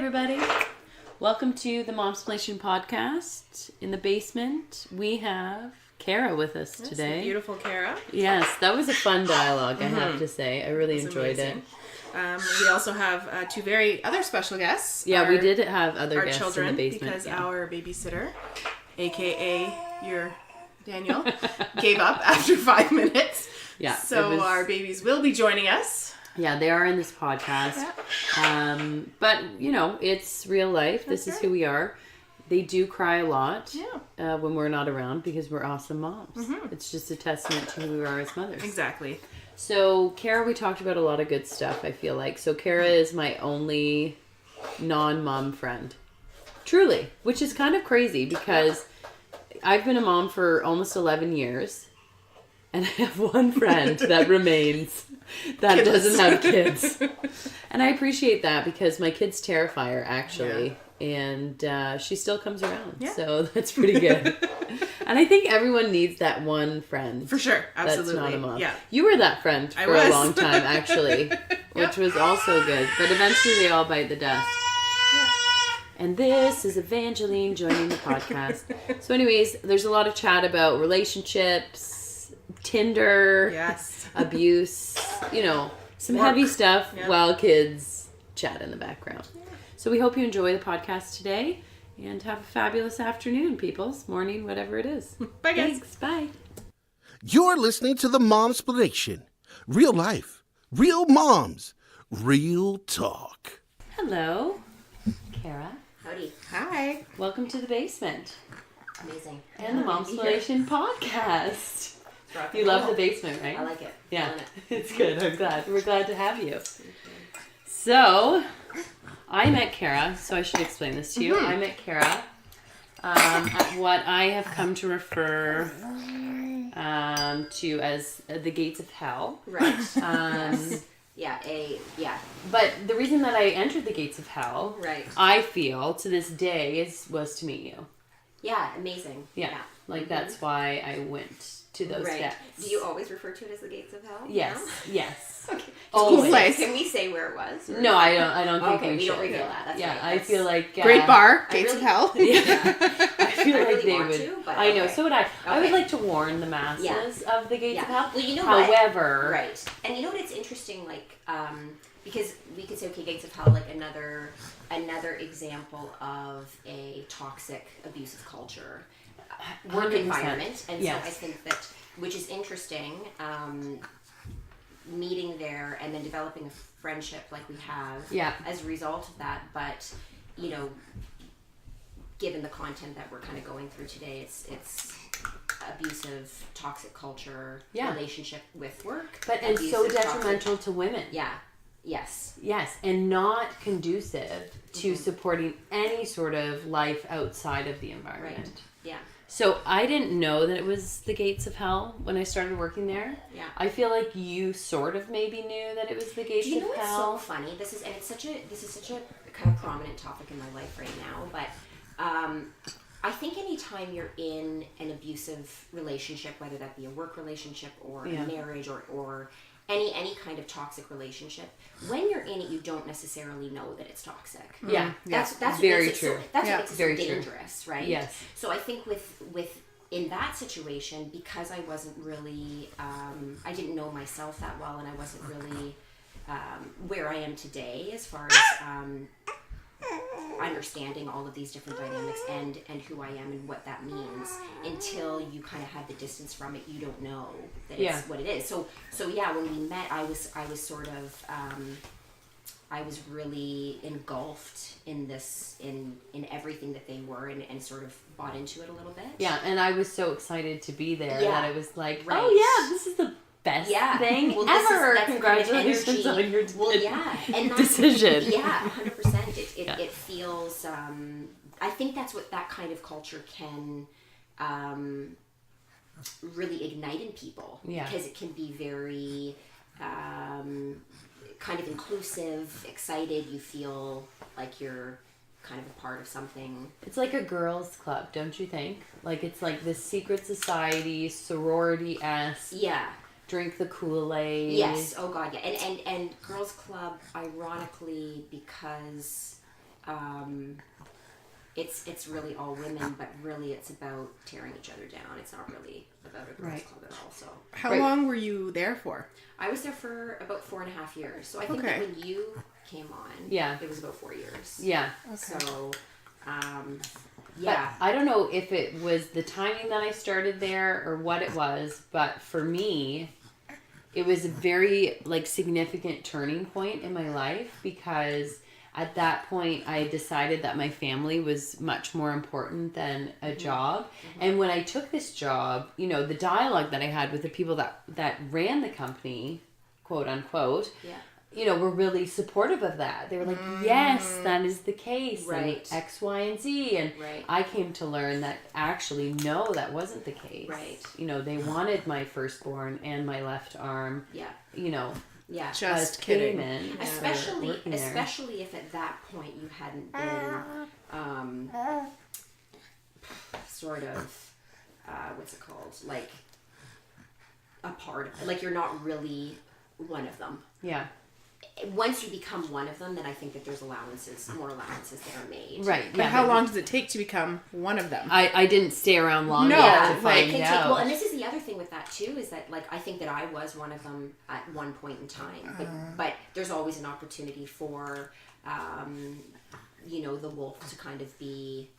everybody. Welcome to the Momsplanation podcast. In the basement, we have Kera with us today. The beautiful Kera. Yes, that was a fun dialogue, I have to say. I really enjoyed it. We also have two very other special guests. Yeah, we did have other guests children, in the basement. because our babysitter, a.k.a. your Daniel, gave up after 5 minutes. Yeah. So our babies will be joining us. Yeah, they are in this podcast. Yeah. But, you know, it's real life. This is who we are. They do cry a lot when we're not around because we're awesome moms. Mm-hmm. It's just a testament to who we are as mothers. Exactly. So, Kera, we talked about a lot of good stuff, I feel like. So, Kera is my only non-mom friend. Truly. Which is kind of crazy because I've been a mom for almost 11 years. And I have one friend that remains that doesn't have kids. And I appreciate that because my kids terrify her, actually. Yeah. And she still comes around. Yeah. So that's pretty good. And I think everyone needs that one friend. For sure. Absolutely. That's not a mom. Yeah. You were that friend for a long time, actually. Which was also good. But eventually they all bite the dust. Yeah. And this is Evangeline joining the podcast. So anyways, there's a lot of chat about relationships, Tinder, abuse, you know, some heavy stuff while kids chat in the background. Yeah. So we hope you enjoy the podcast today and have a fabulous afternoon, peoples, morning, whatever it is. Bye, guys. Thanks. Bye. You're listening to the Momsplanation. Real life, real moms, real talk. Hello, Kera. Howdy. Hi. Welcome to the basement. Amazing. And the Momsplanation podcast. You love the basement, right? I like it. Yeah, it's good. I'm glad. We're glad to have you. So, I met Kera, so I should explain this to you. Mm-hmm. I met Kera at what I have come to refer to as the gates of hell. Right. Yeah. But the reason that I entered the gates of hell, right, I feel to this day was to meet you. Yeah, amazing. Yeah. Like that's why I went to those steps. Do you always refer to it as the gates of hell? Yes. No? Yes. Okay. Always. Can we say where it was? Or? No, I don't think we we don't should. reveal that. That's yeah, right. I feel like great bar, gates of hell. Yeah. I feel like really they want would. to, but I know. So would I. Okay. I would like to warn the masses of the gates of hell. Well, you know However, what? Right. And you know what? It's interesting. Like, because we could say, okay, gates of hell, like another example of a toxic, abusive culture, work 100%. environment, and so I think that, which is interesting, meeting there and then developing a friendship like we have as a result of that. But you know, given the content that we're kind of going through today, it's abusive, toxic culture, relationship with work, but and so detrimental to women. Yeah. Yes, and not conducive to supporting any sort of life outside of the environment. Right. Yeah. So I didn't know that it was the gates of hell when I started working there. Yeah. I feel like you sort of maybe knew that it was the gates of hell. Do you know what's so funny? This is such a kind of prominent topic in my life right now. But I think anytime you're in an abusive relationship, whether that be a work relationship or a marriage or any kind of toxic relationship, when you're in it, you don't necessarily know that it's toxic. Yeah, that's very true. That's what makes it very so dangerous, right? Yes. So I think with in that situation, because I wasn't really, I didn't know myself that well, and I wasn't really where I am today as far as understanding all of these different dynamics and who I am and what that means. Until you kind of have the distance from it, you don't know that it's what it is. So when we met, I was sort of I was really engulfed in this in everything that they were and sort of bought into it a little bit. Yeah, and I was so excited to be there that I was like, right. oh yeah, this is the best thing ever. Congratulations on your decision. Yeah, 100%. It feels, I think that's what that kind of culture can really ignite in people. Yeah. Because it can be very kind of inclusive, excited. You feel like you're kind of a part of something. It's like a girls' club, don't you think? Like it's like this secret society, sorority-esque. Yeah. Drink the Kool-Aid. Yes. Oh God. Yeah. And girls' club, ironically, because it's really all women, but really it's about tearing each other down. It's not really about a girls' club at all. So how long were you there for? I was there for about 4.5 years. So I think that when you came on, it was about 4 years. Yeah. Okay. So, But I don't know if it was the timing that I started there or what it was, but for me, it was a very significant turning point in my life, because at that point I decided that my family was much more important than a job. And when I took this job, the dialogue that I had with the people that ran the company, quote unquote, were really supportive of that. They were like, yes, that is the case. Right. And X, Y, and Z. And I came to learn that actually, no, that wasn't the case. Right. They wanted my firstborn and my left arm. Yeah. Just kidding. Especially if at that point you hadn't been sort of what's it called? Like a part of it. Like you're not really one of them. Yeah. Once you become one of them, then I think that there's more allowances that are made. Right. But how long does it take to become one of them? I didn't stay around long enough to find out. Well, and this is the other thing with that too, is that I think that I was one of them at one point in time, but there's always an opportunity for, the wolf to kind of be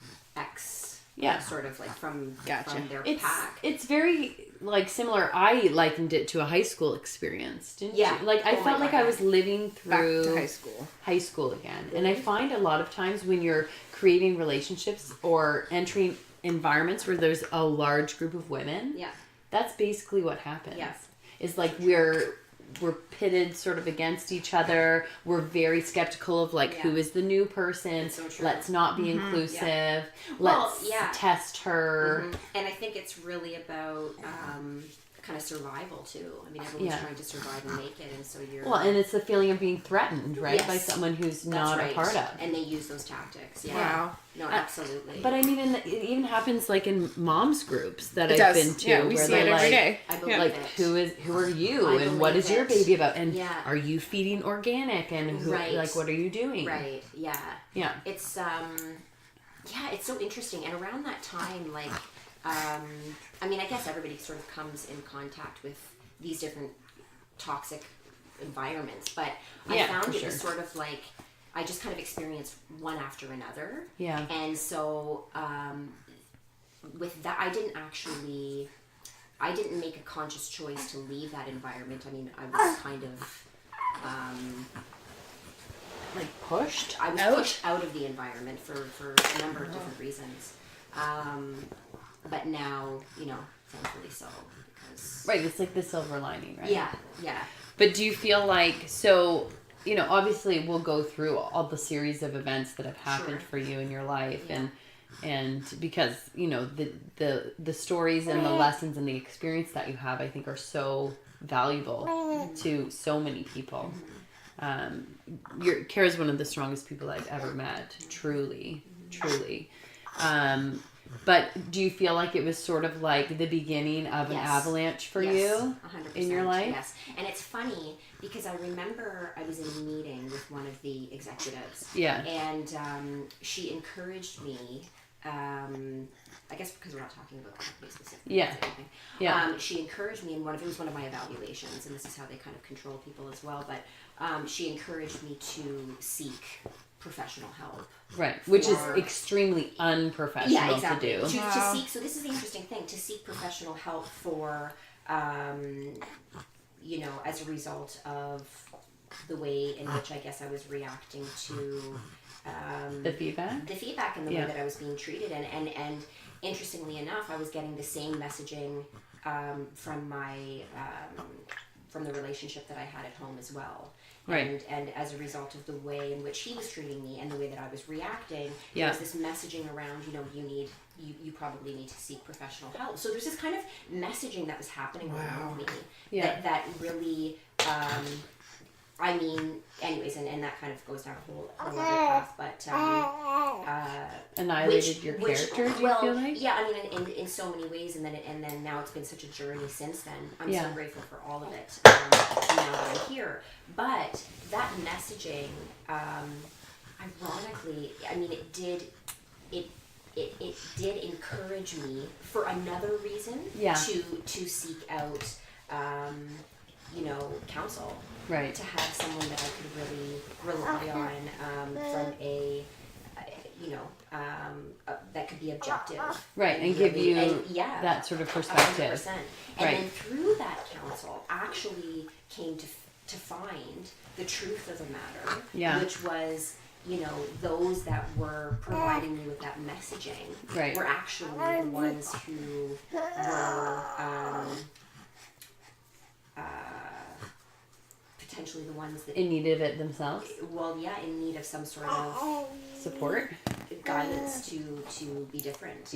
sort of from their pack. It's very similar. I likened it to a high school experience, didn't you? I felt like I was living through back to high school again. And I find a lot of times when you're creating relationships or entering environments where there's a large group of women, that's basically what happens. Is we're pitted sort of against each other. We're very skeptical of who is the new person. So true. Let's not be inclusive. Let's test her. And I think it's really about kind of survival too. I mean, everyone's trying to survive and make it, and so you're... Well, and it's the feeling of being threatened, right? By someone who's not a part of. And they use those tactics. Yeah. Wow. No, absolutely. But I mean, it even happens in moms groups that I've been to. Yeah, we see it every day. I believe it. Who are you, and what is your baby about, and are you feeding organic, and who, what are you doing? Right. Yeah. Yeah. It's it's so interesting, and around that time, I mean, I guess everybody sort of comes in contact with these different toxic environments, but I found it was sort of I just kind of experienced one after another. Yeah. And so with that, I didn't make a conscious choice to leave that environment. I mean, I was kind of pushed. I was pushed out of the environment for a number of different reasons. But now, thankfully so, because... Right, it's the silver lining, right? Yeah, yeah. But do you feel obviously we'll go through all the series of events that have happened for you in your life, and because, the stories and the lessons and the experience that you have, I think, are so valuable to so many people. Kara's one of the strongest people I've ever met, truly. But do you feel like it was sort of the beginning of an avalanche for you 100%, in your life? Yes. And it's funny because I remember I was in a meeting with one of the executives. Yeah. And she encouraged me, I guess because we're not talking about the company specifically. Yeah. Yeah. She encouraged me, and it was one of my evaluations, and this is how they kind of control people as well, but she encouraged me to seek professional help. Right, which is extremely unprofessional to do. To seek, so this is the interesting thing, to seek professional help for, as a result of the way in which I guess I was reacting to the feedback and the way that I was being treated. And interestingly enough, I was getting the same messaging from the relationship that I had at home as well. Right. And as a result of the way in which he was treating me and the way that I was reacting, there was this messaging around, you probably need to seek professional help. So there's this kind of messaging that was happening around me that really, anyways, and that kind of goes down a whole other path, but annihilated your character. Do you feel like? Yeah, I mean, in so many ways, and then now it's been such a journey since then. I'm so grateful for all of it. Now that I'm here, but that messaging, I ironically, I mean, it did encourage me for another reason to seek out, counsel. Right. To have someone that I could really rely on from that could be objective. Right, and give really, you that sort of perspective. 100%. And then through that counsel, actually came to find the truth of the matter, which was, those that were providing me with that messaging were actually the ones who were potentially the ones that in need of it themselves. Well, in need of some sort of support, guidance to be different.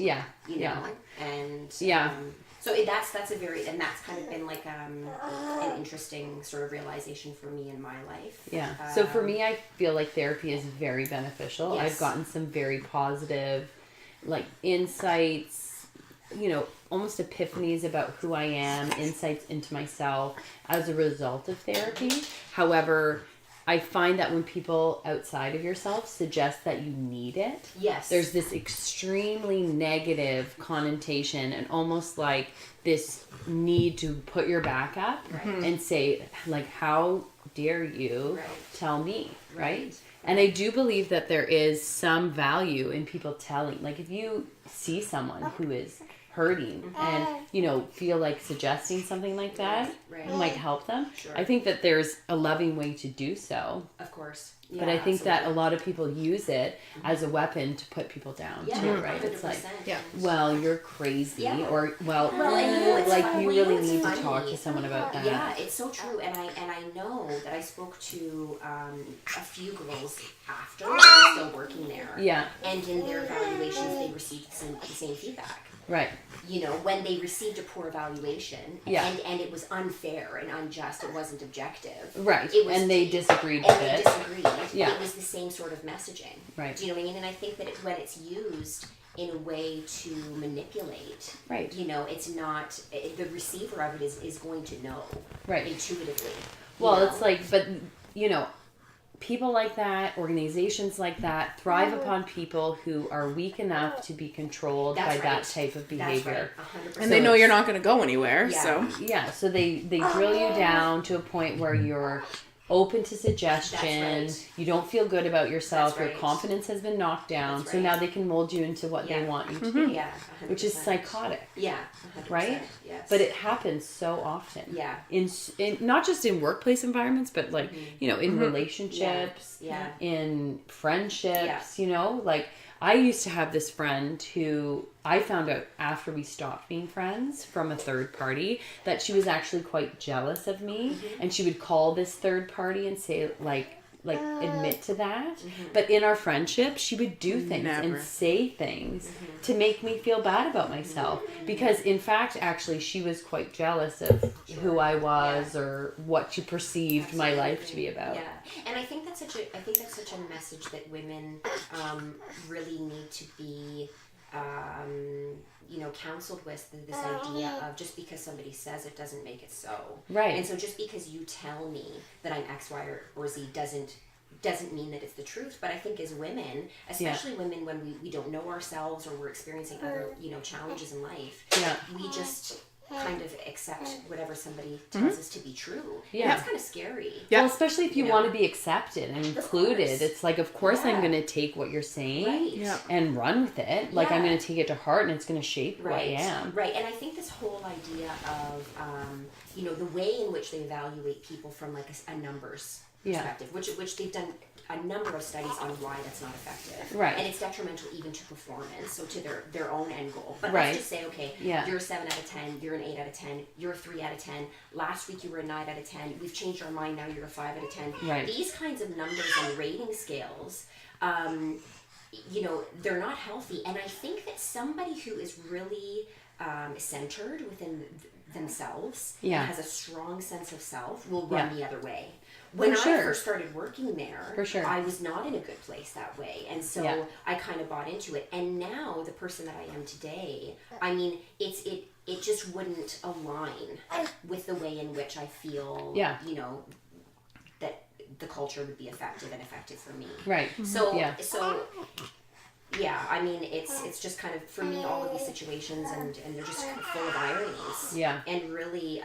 And so that's a very, and that's kind of been like an interesting sort of realization for me in my life. So for me, I feel like therapy is very beneficial. Yes. I've gotten some very positive, like, insights, almost epiphanies about who I am, insights into myself as a result of therapy. However, I find that when people outside of yourself suggest that you need it, there's this extremely negative connotation and almost like this need to put your back up and say, like, how dare you tell me, right? And I do believe that there is some value in people telling, like, if you see someone who is hurting and feel like suggesting something like that might help them. I think that there's a loving way to do so, of course, but I think that a lot of people use it as a weapon to put people down too, right? 100%. It's like, well, you're crazy, or well, and like funny. you really It's need funny. to talk to someone about that. Yeah, it's so true, and I know that I spoke to a few girls after they were still working there. And in their evaluations, they received the same feedback. Right. When they received a poor evaluation, and it was unfair and unjust, it wasn't objective. Right. And they disagreed with it. It was the same sort of messaging. Right. Do you know what I mean? And I think that when it's used in a way to manipulate, it's not, the receiver of it is going to know intuitively. Well, it's like, but, people like that, organizations like that, thrive upon people who are weak enough to be controlled by that type of behavior. That's right. And they know you're not going to go anywhere, so. Yeah, so they drill you down to a point where you're open to suggestion, you don't feel good about yourself, your confidence has been knocked down, so now they can mold you into what they want you to be, which is psychotic. 100%. Right? Yes. But it happens so often. Yeah. In not just in workplace environments, but like, in relationships, in friendships, like I used to have this friend who I found out after we stopped being friends from a third party that she was actually quite jealous of me, and she would call this third party and say like admit to that. But in our friendship, she would do things and say things to make me feel bad about myself, because in fact, actually, she was quite jealous of who I was or what she perceived my life to be about. Yeah, and I think that's such a message that women really need to be counseled with, this idea of just because somebody says it doesn't make it so. Right. And so just because you tell me that I'm X, Y, or Z doesn't mean that it's the truth. But I think as women, especially women when we don't know ourselves or we're experiencing other, challenges in life, we just kind of accept whatever somebody tells us to be true. Yeah. That's kind of scary. Yeah. Well, especially if you want to be accepted and included. It's like, of course I'm going to take what you're saying and run with it. Like, I'm going to take it to heart and it's going to shape who I am. Right. And I think this whole idea of, the way in which they evaluate people from like a numbers perspective, which they've done a number of studies on why that's not effective. Right. And it's detrimental even to performance, so to their own end goal. But let's just say, okay, you're a 7 out of 10, you're an 8 out of 10, you're a 3 out of 10, last week you were a 9 out of 10, we've changed our mind, now you're a 5 out of 10. Right. These kinds of numbers on rating scales, they're not healthy. And I think that somebody who is really centered within themselves and has a strong sense of self will run the other way. When I first started working there, I was not in a good place that way. And so I kind of bought into it. And now the person that I am today, I mean, it just wouldn't align with the way in which I feel, that the culture would be effective and effective for me. Right. So Yeah. Yeah, I mean, it's just kind of, for me, all of these situations, and they're just kind of full of ironies. Yeah. And really,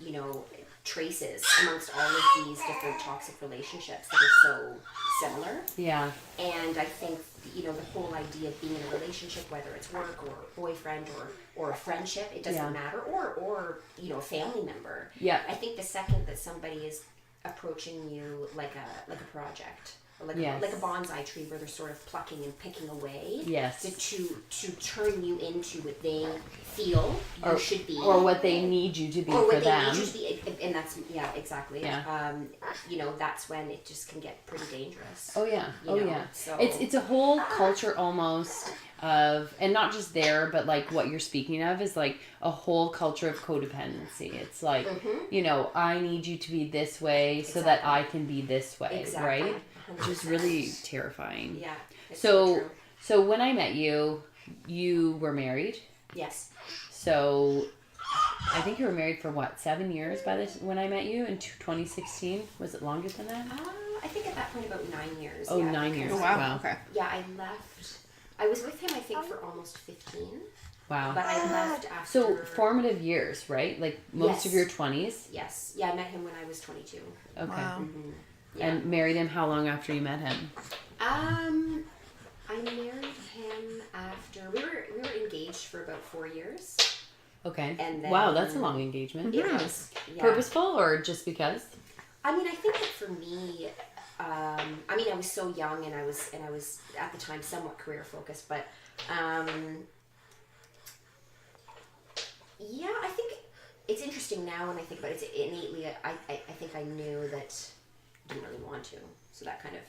you know, traces amongst all of these different toxic relationships that are so similar. Yeah. And I think, you know, the whole idea of being in a relationship, whether it's work or boyfriend or a friendship, it doesn't matter, or, you know, a family member. Yeah. I think the second that somebody is approaching you like a project, like a bonsai tree where they're sort of plucking and picking away, to turn you into what they feel you should be, or what they need you to be, or for what them. they need you to be, and that's exactly. Yeah. You know, that's when it just can get pretty dangerous. Oh yeah. You know, yeah. so- It's a whole culture almost of, and not just there, but like what you're speaking of is like a whole culture of codependency. It's like, you know, I need you to be this way so that I can be this way, right? Which is really terrifying. Yeah. It's So true. so when I met you, you were married. Yes. So I think you were married for what, 7 years when I met you in 2016? Was it longer than that? I think at that point about 9 years. Oh, yeah, 9 years. Oh, wow. Okay. Yeah, I left. I was with him, I think, for almost 15. Wow. But I left after. So formative years, right? Like most of your 20s? Yes. Yeah, I met him when I was 22. Okay. Wow. Yeah. And married him how long after you met him? I married him after we were engaged for about 4 years. Okay. And then, wow, that's a long engagement. It was Purposeful or just because? I mean, I think that for me, I mean, I was so young, and I was at the time somewhat career focused, but yeah, I think it's interesting now when I think about it. It's innately, I think I knew that I didn't really want to, so that kind of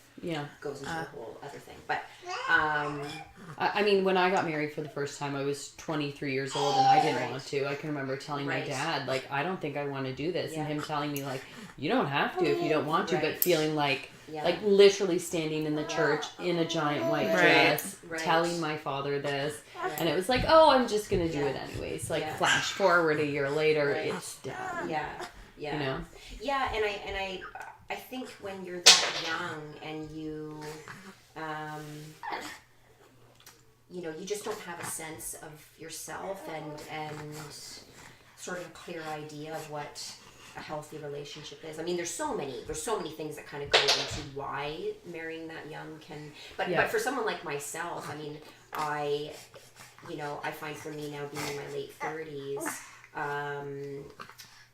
goes into a whole other thing. But I mean, when I got married for the first time, I was 23 years old and I didn't want to. I can remember telling my dad, like, I don't think I want to do this. And him telling me, like, you don't have to if you don't want to, but feeling like, like literally standing in the church in a giant white dress, telling my father this. And it was like, oh, I'm just going to do it anyways. Like, flash forward a year later, it's done. Yeah. You know? Yeah, and I think when you're that young and you, you know, you just don't have a sense of yourself and sort of a clear idea of what a healthy relationship is. I mean, there's so many things that kind of go into why marrying that young can, but for someone like myself, I mean, I find for me now being in my late 30s,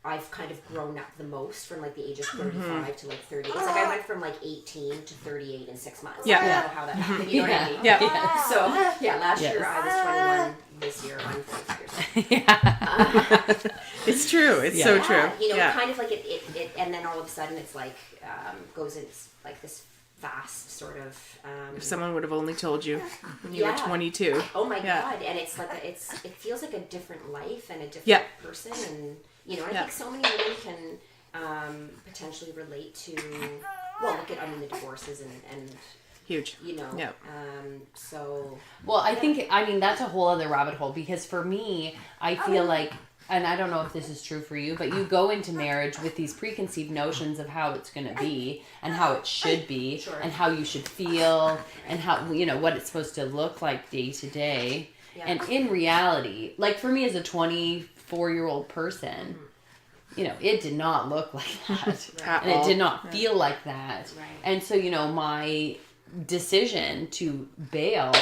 I've kind of grown up the most from like the age of 35 to like 30. It's like I went from like 18 to 38 in 6 months. Yeah. I don't know how that happened. You know what I mean? Yeah. So last year I was 21. This year I'm 45 years old. It's true. It's so true. You know, kind of like it, and then all of a sudden it's like goes into like this vast sort of. If someone would have only told you when you were 22. Oh my God! And it's like it feels like a different life and a different person, and you know, I think so many women can potentially relate to. Well, look at the divorces and huge. You know. Yeah. So. Well, I think that's a whole other rabbit hole, because for me, I feel like, and I don't know if this is true for you, but you go into marriage with these preconceived notions of how it's going to be and how it should be and how you should feel and how, you know, what it's supposed to look like day to day. And in reality, like for me as a 24-year-old person, you know, it did not look like that. And it did not feel like that. Right. And so, you know, my decision to bail,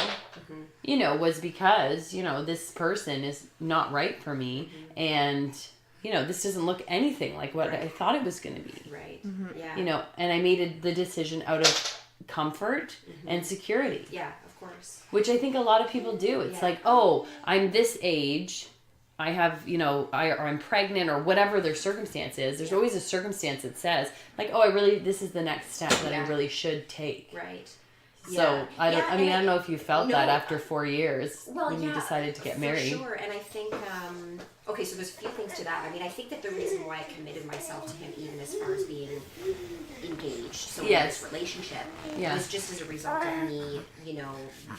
you know, was because, you know, this person is not right for me, and, you know, this doesn't look anything like what I thought it was going to be. Right. Yeah. You know, and I made the decision out of comfort and security. Yeah, of course. Which I think a lot of people do. It's like, oh, I'm this age, I have, you know, or I'm pregnant, or whatever their circumstance is. There's always a circumstance that says, like, oh, this is the next step that I really should take. Right. So I don't know if you felt that after 4 years when you decided to get married. Sure, and I think okay, so there's a few things to that. I mean, I think that the reason why I committed myself to him, even as far as being engaged, so in this relationship, was just as a result of me, you know,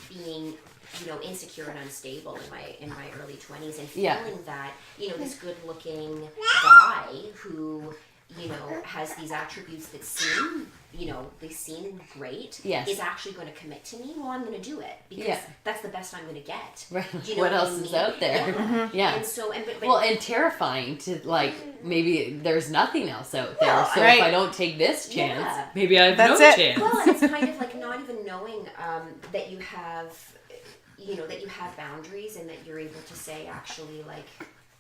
being, you know, insecure and unstable in my early 20s, and feeling that, you know, this good-looking guy who has these attributes that seem, they seem great, Yes. is actually going to commit to me, well, I'm going to do it because that's the best I'm going to get. Right. Do you know what I else mean? is out there? Yeah. And so, but Well, and terrifying to maybe there's nothing else out there. Well, So right. if I don't take this chance, Yeah. maybe I have That's no it. chance. well, and it's kind of like not even knowing that you have, that you have boundaries and that you're able to say actually like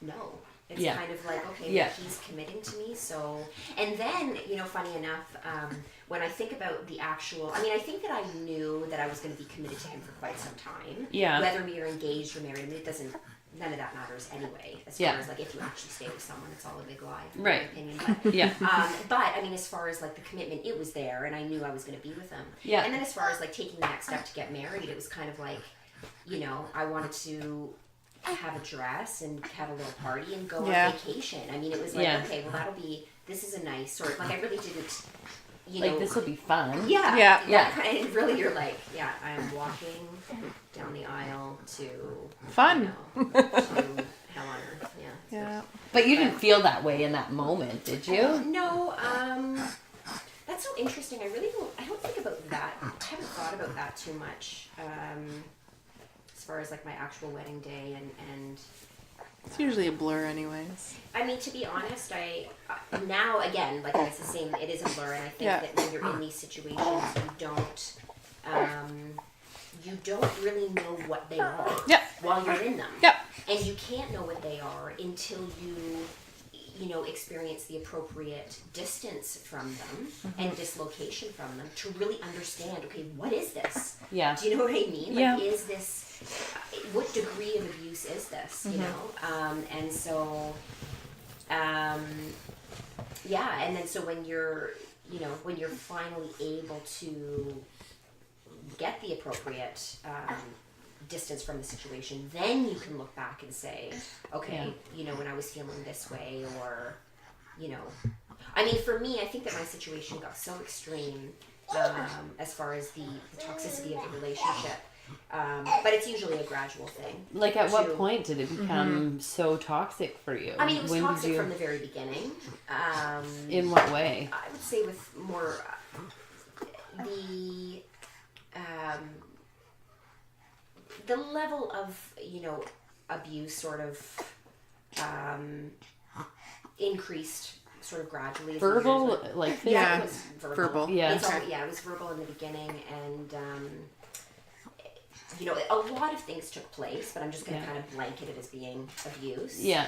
no. It's kind of like, okay, well, he's committing to me, so... And then, funny enough, when I think about the actual... I mean, I think that I knew that I was going to be committed to him for quite some time. Yeah. Whether we are engaged or married, I mean, it doesn't... None of that matters anyway. As far as, like, if you actually stay with someone, it's all a big lie, in my opinion. But, Yeah. but, I mean, as far as, like, the commitment, it was there, and I knew I was going to be with him. Yeah. And then as far as, like, taking the next step to get married, it was kind of like, I wanted to... have a dress and have a little party and go on vacation. I mean, it was like, okay, well, this is a nice sort of, like, I really didn't, this will be fun. Yeah. Yeah. That kind of, and really you're like, I am walking down the aisle to... Fun. To hell on earth, Yeah. But you didn't feel that way in that moment, did you? No, that's so interesting. I don't think about that. I haven't thought about that too much. As far as like my actual wedding day and It's usually a blur anyways. I mean, to be honest, I now again, like it's the same. It is a blur, and I think that when you're in these situations, you don't really know what they are while you're in them. Yep. And you can't know what they are until you experience the appropriate distance from them and dislocation from them to really understand, okay, what is this? Yeah. Do you know what I mean? Like, is this, what degree of abuse is this, and so, and then so when you're finally able to get the appropriate distance from the situation, then you can look back and say, okay, when I was feeling this way, or, I mean, for me, I think that my situation got so extreme as far as the toxicity of the relationship, but it's usually a gradual thing. Like, at what point did it become so toxic for you? I mean, it was toxic from the very beginning. In what way? I would say with more the level of, abuse sort of increased sort of gradually. Verbal? Like physical? Yeah, it was verbal. Yeah. It was verbal in the beginning, and a lot of things took place, but I'm just going to kind of blanket it as being abuse. Yeah.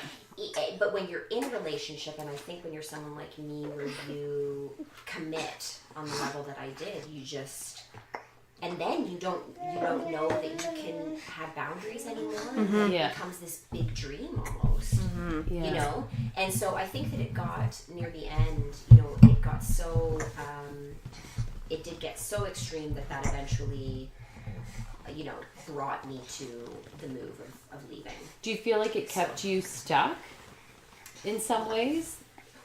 But when you're in a relationship, and I think when you're someone like me where you commit on the level that I did, you just... And then you don't know that you can have boundaries anymore. And it becomes this big dream almost, And so I think that it got near the end, it got so, it did get so extreme that eventually, brought me to the move of leaving. Do you feel like it kept you stuck in some ways?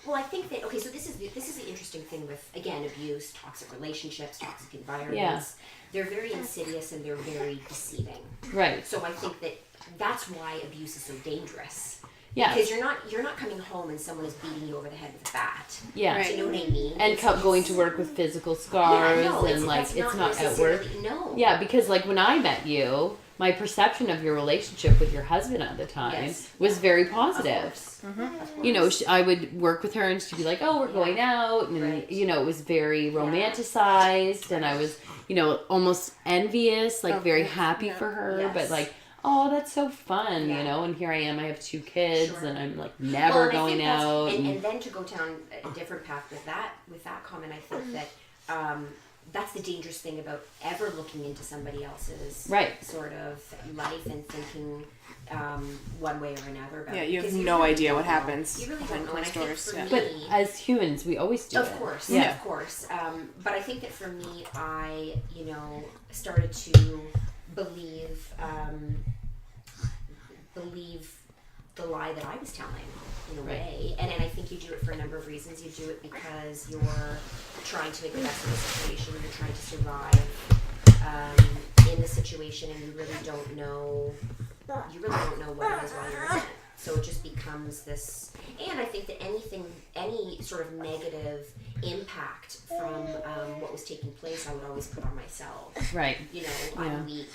Well, I think that, okay, so this is the interesting thing with, again, abuse, toxic relationships, toxic environments. Yeah. They're very insidious and they're very deceiving. Right. So I think that that's why abuse is so dangerous. Yeah. Because you're not coming home and someone is beating you over the head with a bat. Yeah. Do you know what I mean? And going to work with physical scars it's not outward. No. Yeah, because like when I met you, my perception of your relationship with your husband at the time was very positive. I would work with her and she'd be like, oh, we're going out. And, it was very romanticized. And I was, almost envious, like very happy for her. Yes. But like, oh, that's so fun, And here I am, I have 2 kids and I'm like never going out. And then to go down a different path with that comment, I think that... that's the dangerous thing about ever looking into somebody else's sort of life and thinking one way or another about it. You have no idea what happens. You really don't know. And I think for me, but as humans, we always do of it. course, Yeah. of course. But I think that for me, I, started to believe the lie that I was telling, in a way. And I think you do it for a number of reasons. You do it because you're trying to make the best of the situation. You're trying to survive in the situation, and you really don't know what it is while you're in it. So it just becomes this, and I think that any sort of negative impact from what was taking place, I would always put on myself. Right. You know, I'm weak.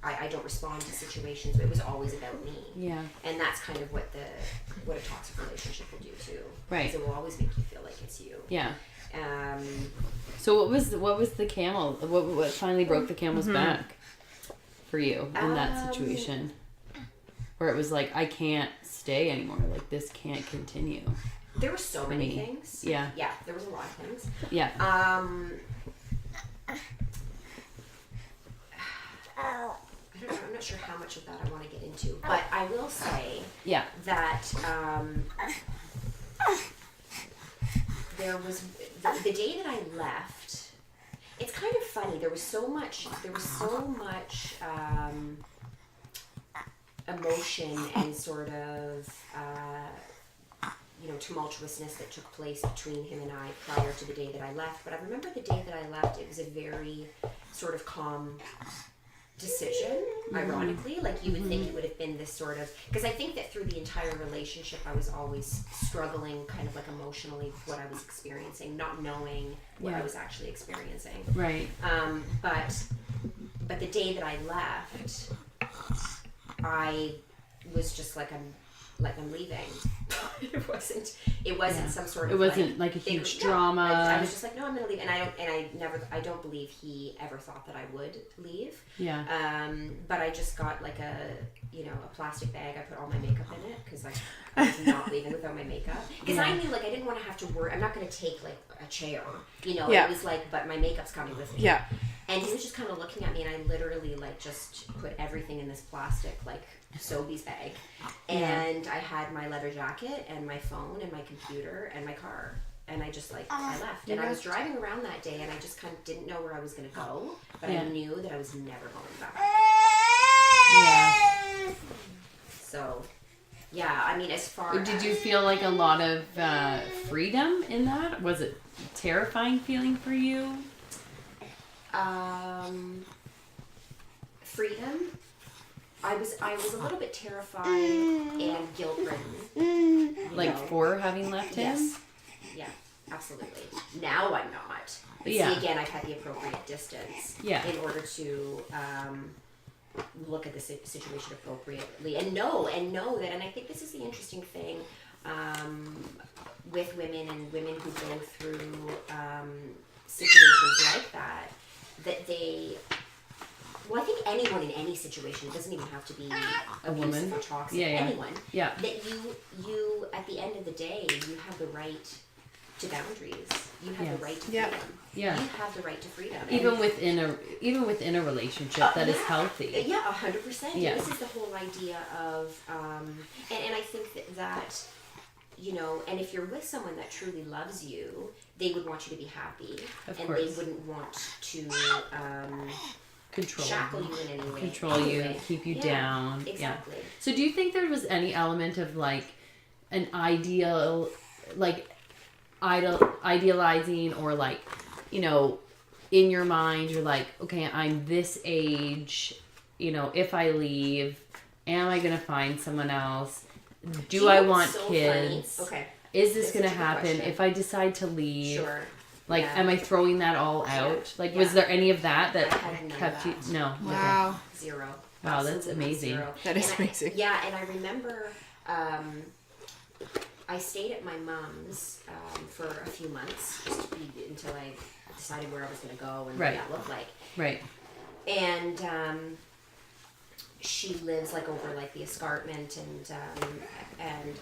I don't respond to situations. It was always about me. Yeah. And that's kind of what a toxic relationship will do too. Right. It will always make you feel like it's you. Yeah. So what was the camel? What finally broke the camel's back for you in that situation, where it was like, I can't stay anymore. Like, this can't continue. There were so many things. Yeah. Yeah. There was a lot of things. Yeah. I'm not sure how much of that I want to get into, but I will say that there was the day that I left. It's kind of funny. There was so much emotion and sort of tumultuousness that took place between him and I prior to the day that I left. But I remember the day that I left. It was a very sort of calm decision, ironically. Like, you would think it would have been this sort of, because I think that through the entire relationship I was always struggling kind of like emotionally with what I was experiencing, not knowing what I was actually experiencing. Right. But the day that I left, I was just like, I'm leaving. It wasn't some sort of, it wasn't like a huge drama. I was just like, no, I'm gonna leave. And I don't believe he ever thought that I would leave. Yeah. But I just got like a plastic bag. I put all my makeup in it because I was not leaving without my makeup. Because I knew, like, I didn't want to have to worry. I'm not gonna take like a chair. It was like, but my makeup's coming with me. Yeah. And he was just kind of looking at me, and I literally like just put everything in this plastic like Sobeys bag, and I had my leather jacket and my phone and my computer and my car, and I just I left. And I was driving around that day, and I just kind of didn't know where I was going to go, but I knew that I was never going back. Yeah. So, yeah, I mean, as far Did you feel like a lot of freedom in that? Was it a terrifying feeling for you? Freedom. I was a little bit terrified and guilt-ridden. For having left him? Yes. Yeah, absolutely. Now I'm not. But see, again, I've had the appropriate distance in order to look at the situation appropriately and know that. And I think this is the interesting thing with women and women who go through situations like that they. Well, I think anyone in any situation, it doesn't even have to be abusive or toxic, anyone, that you, at the end of the day, you have the right to boundaries. You have the right to freedom. Yeah. You have the right to freedom. Even within a relationship that is healthy. Yeah, 100%. Yeah. This is the whole idea of, and I think that, and if you're with someone that truly loves you, they would want you to be happy. Of and course. They wouldn't want to shackle you in any way. Control you, keep you down. Exactly. Yeah. So do you think there was any element of like an ideal, like idealizing, or like, in your mind you're like, okay, I'm this age, if I leave, am I going to find someone else? Do I want kids? Funny. Okay. Is this going to happen if I decide to leave? Sure. Like, am I throwing that all out? Like, was there any of that kept you? No. Wow. Okay. Zero. Wow, that's amazing. Zero. That is amazing. And I remember I stayed at my mom's for a few months until I decided where I was going to go and what that looked like. Right. And she lives like over like the escarpment, and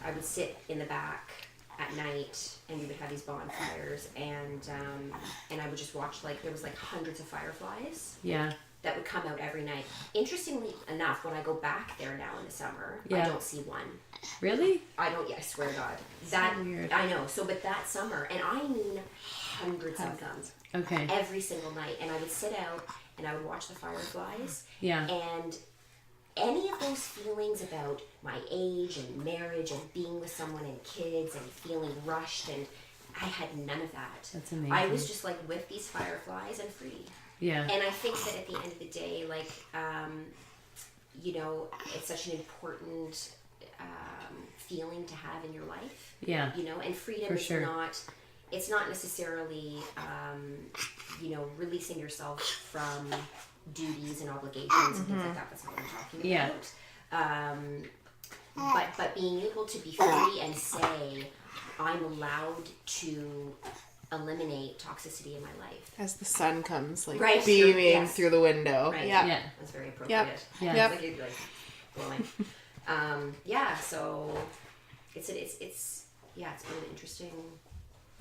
I would sit in the back at night, and we would have these bonfires, and I would just watch, like, there was like hundreds of fireflies that would come out every night. Interestingly enough, when I go back there now in the summer, I don't see one. Really? I don't. Yeah, I swear to God. So weird. I know. So, but that summer, and I mean hundreds of them. Okay. Every single night, and I would sit out and I would watch the fireflies. Yeah. And any of those feelings about my age and marriage and being with someone and kids and feeling rushed, and I had none of that. That's amazing. I was just like with these fireflies and free. Yeah. And I think that at the end of the day, like, you know, it's such an important feeling to have in your life. Yeah. You know, and freedom For is sure. it's not necessarily, you know, releasing yourself from duties and obligations and things like that. That's not what I'm talking about. Yeah. But being able to be free and say, I'm allowed to eliminate toxicity in my life. As the sun comes, like, Right, beaming yes. through the window. Right. Yeah. Yeah. That's very appropriate. Yeah. Yep. Like, you'd be like glowing. Yeah, so it's been an interesting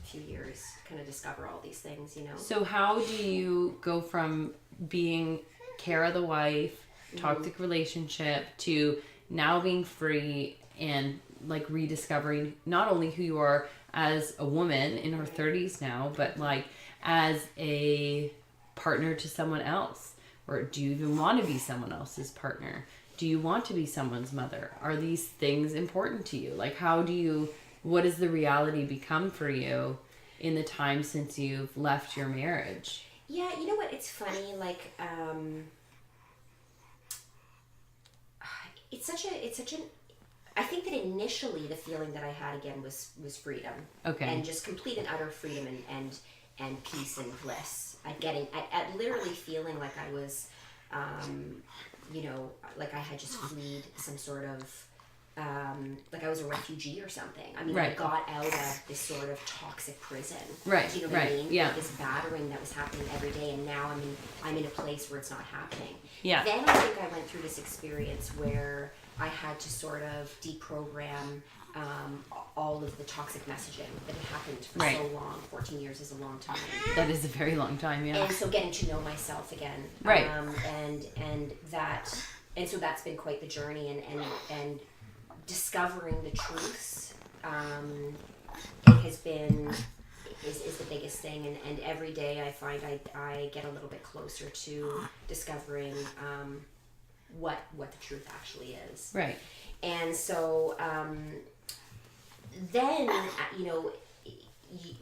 few years kind of discover all these things, you know. So how do you go from being Kara the wife, toxic relationship, to now being free and like rediscovering not only who you are as a woman in her 30s now, but like as a partner to someone else? Or do you even want to be someone else's partner? Do you want to be someone's mother? Are these things important to you? Like, what has the reality become for you in the time since you've left your marriage? Yeah, you know what? It's funny. Like, it's such an. I think that initially the feeling that I had again was freedom. Okay. And just complete and utter freedom and peace and bliss. At literally feeling like I was, you know, like I had just fled some sort of, like I was a refugee or something. I mean, I Right. got out of this sort of toxic prison. Right, Do you know what I right, mean? yeah. Like this battering that was happening every day, and now I'm in a place where it's not happening. Yeah. Then I think I went through this experience where I had to sort of deprogram all of the toxic messaging that had happened for Right. so long. 14 years is a long time. That is a very long time, yeah. And so getting to know myself again. Right. And so that's been quite the journey, and discovering the truths it has been is the biggest thing, and every day I find I get a little bit closer to discovering what the truth actually is. Right. And so then, you know,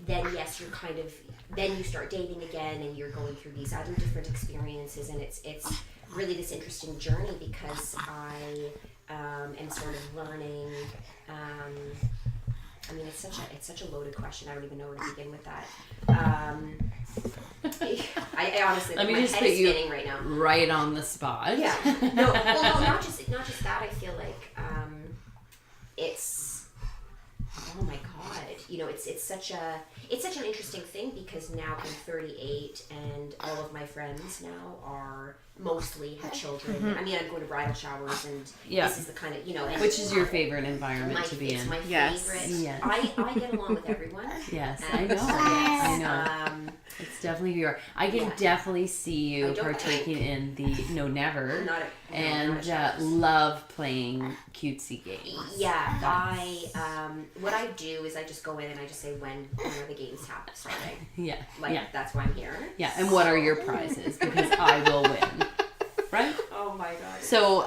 then yes, you're kind of, then you start dating again, and you're going through these other different experiences, and it's really this interesting journey because I am sort of learning. I mean, it's such a loaded question. I don't even know where to begin with that. I honestly, Let me my just head put is you spinning right now. right on the spot. Yeah. No, well, no, not just that. I feel like it's, oh my god, you know, it's such an interesting thing because now I'm 38 and all of my friends now mostly have children. Mm-hmm. I mean, I'm going to bridal showers, and Yeah. this is the kind of, you know, and Which is your favorite environment to be it's in? my Yes. favorite. Yes. I get along with everyone. Yes, And I know. I know. Um, It's definitely who you are. I can Yeah. definitely see you I don't partaking in the no never Not a- and not a showers. love playing cutesy games. Yeah, That's- what I do is I just go in and I just say when are the games starting. Yeah. Like yeah. that's why I'm here. Yeah. And what are your prizes? Because I will win. Right? Oh my god. So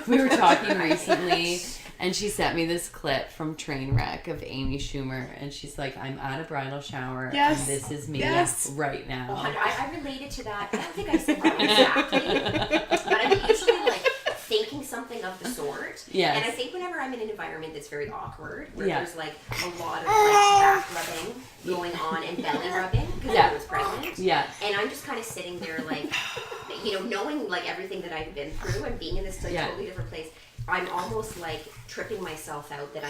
we were talking recently, and she sent me this clip from Trainwreck of Amy Schumer, and she's like, "I'm at a bridal shower, Yes. and this is me Yes. right now." I related to that. I don't think I said that exactly, but I'm usually like thinking something of the sort. Yes. And I think whenever I'm in an environment that's very awkward, where Yeah. there's like a lot of like back rubbing going on and belly rubbing because Yeah. I was pregnant. Yeah. And I'm just kind of sitting there like, you know, knowing like everything that I've been through and being in this like, Yeah. totally different place. I'm almost like tripping myself out that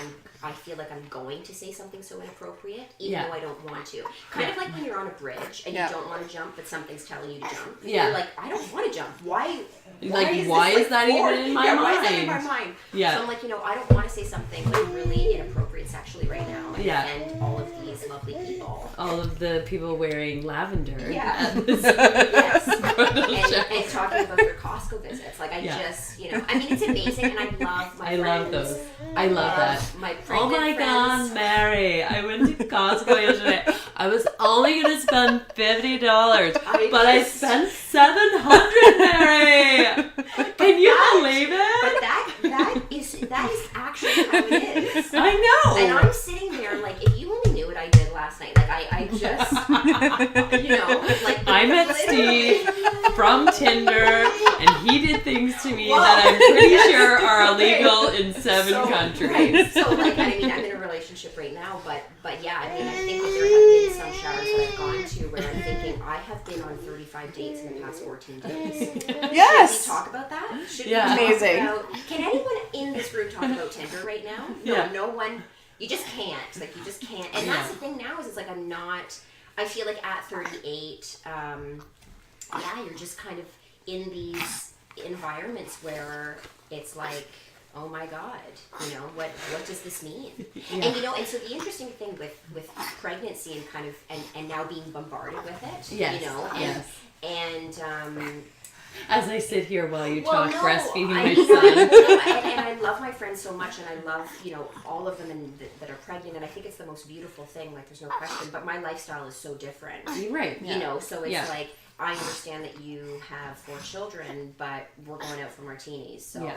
I feel like I'm going to say something so inappropriate, even Yeah. though I don't want to. Kind of like when you're on a bridge and Yeah. you don't want to jump, but something's telling you to jump. Yeah. You're like, I don't want to jump. Why Like, is why this, is that for? even in my Why is that in my mind? mind? Yeah. So I'm like, you know, I don't want to say something like really inappropriate sexually right now and Yeah. offend all of these lovely people. All of the people wearing lavender. Yeah. at this Yes. bridal shower. and talking about their Costco visits. Like I Yeah. just, you know, I mean, it's amazing, and I love my I friends. love those. I love that. My Oh my pregnant god, friends. Mary! I went to Costco yesterday. I was only gonna spend $50, but I spent $700, Mary. Can you believe But it? that is actually how it is. I know. And I'm sitting there like, if you only knew what I did last night. Like I just, like I met Steve from Tinder, and he did things to me that I'm pretty sure are illegal in 7 countries. Right. So like, I'm in a relationship right now, but yeah, I think that there have been some showers that I've gone to where I'm thinking I have been on 35 dates in the past 14 days. Yes. Should we talk about that? Should we Yeah. talk Amazing. about, can anyone in this room talk about Tinder right now? No, Yeah. no one. You just can't. Like, you just can't. And that's the thing now is it's like I'm not, I feel like at 38, you're just kind of in these environments where it's like, oh my God, what does this mean? Yeah. And and so the interesting thing with pregnancy and kind of, and now being bombarded with it, and as I sit here while you talk breastfeeding my son. And I love my friends so much, and I love, all of them that are pregnant, and I think it's the most beautiful thing, like there's no question, but my lifestyle is so different. Right. Yeah. So it's like, I understand that you have 4 children, but we're going out for martinis, so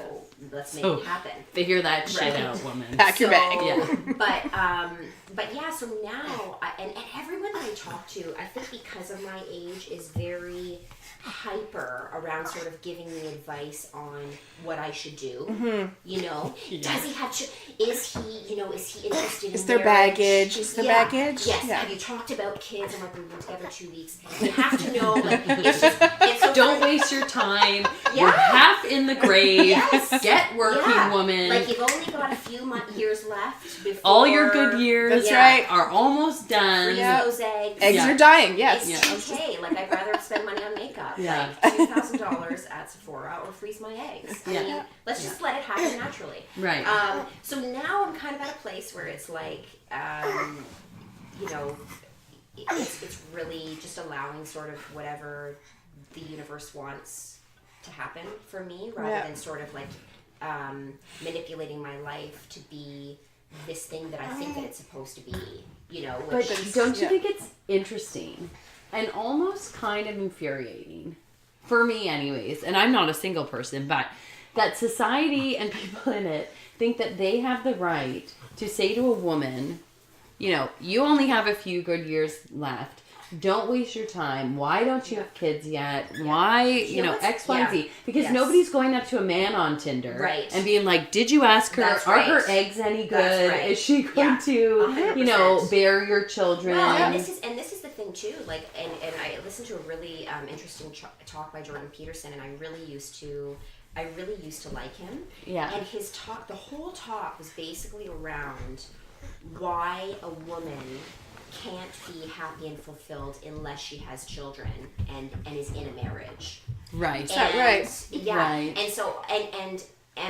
let's make it happen. Figure that shit out, woman. Pack your bag. Yeah. But yeah, so now, and everyone that I talk to, I think because of my age, is very hyper around sort of giving me advice on what I should do. Mm-hmm. Does he have is he interested is in there marriage? baggage? Is there baggage? Yes. Yeah. Have you talked about kids? And we've been together 2 weeks. You have to know, like, it's so don't waste your time. You're half in the grave. Yes. Get working, woman. Like, you've only got a few years left before all your good years That's right. are almost done. Freeze those eggs. Eggs are dying, yes. It's $2K. Like, I'd rather spend money on makeup. Yeah. Like $2,000 at Sephora or freeze my eggs. I mean, let's just let it happen naturally. Right. So now I'm kind of at a place where it's like, it's really just allowing sort of whatever the universe wants to happen for me, rather than sort of like manipulating my life to be this thing that I think that it's supposed to be. But don't you think it's interesting and almost kind of infuriating, for me anyways, and I'm not a single person, but that society and people in it think that they have the right to say to a woman, you only have a few good years left. Don't waste your time. Why don't you have kids yet? Why, X, Y, and Z. Because nobody's going up to a man on Tinder and being like, did you ask her, are her eggs any good? Is she going to, bear your children? Well, and this is the thing too, like, and I listened to a really interesting talk by Jordan Peterson, and I really used to like him. Yeah. And his talk, the whole talk was basically around why a woman can't be happy and fulfilled unless she has children and is in a marriage. Right. Is that right? Yeah. Right. And so and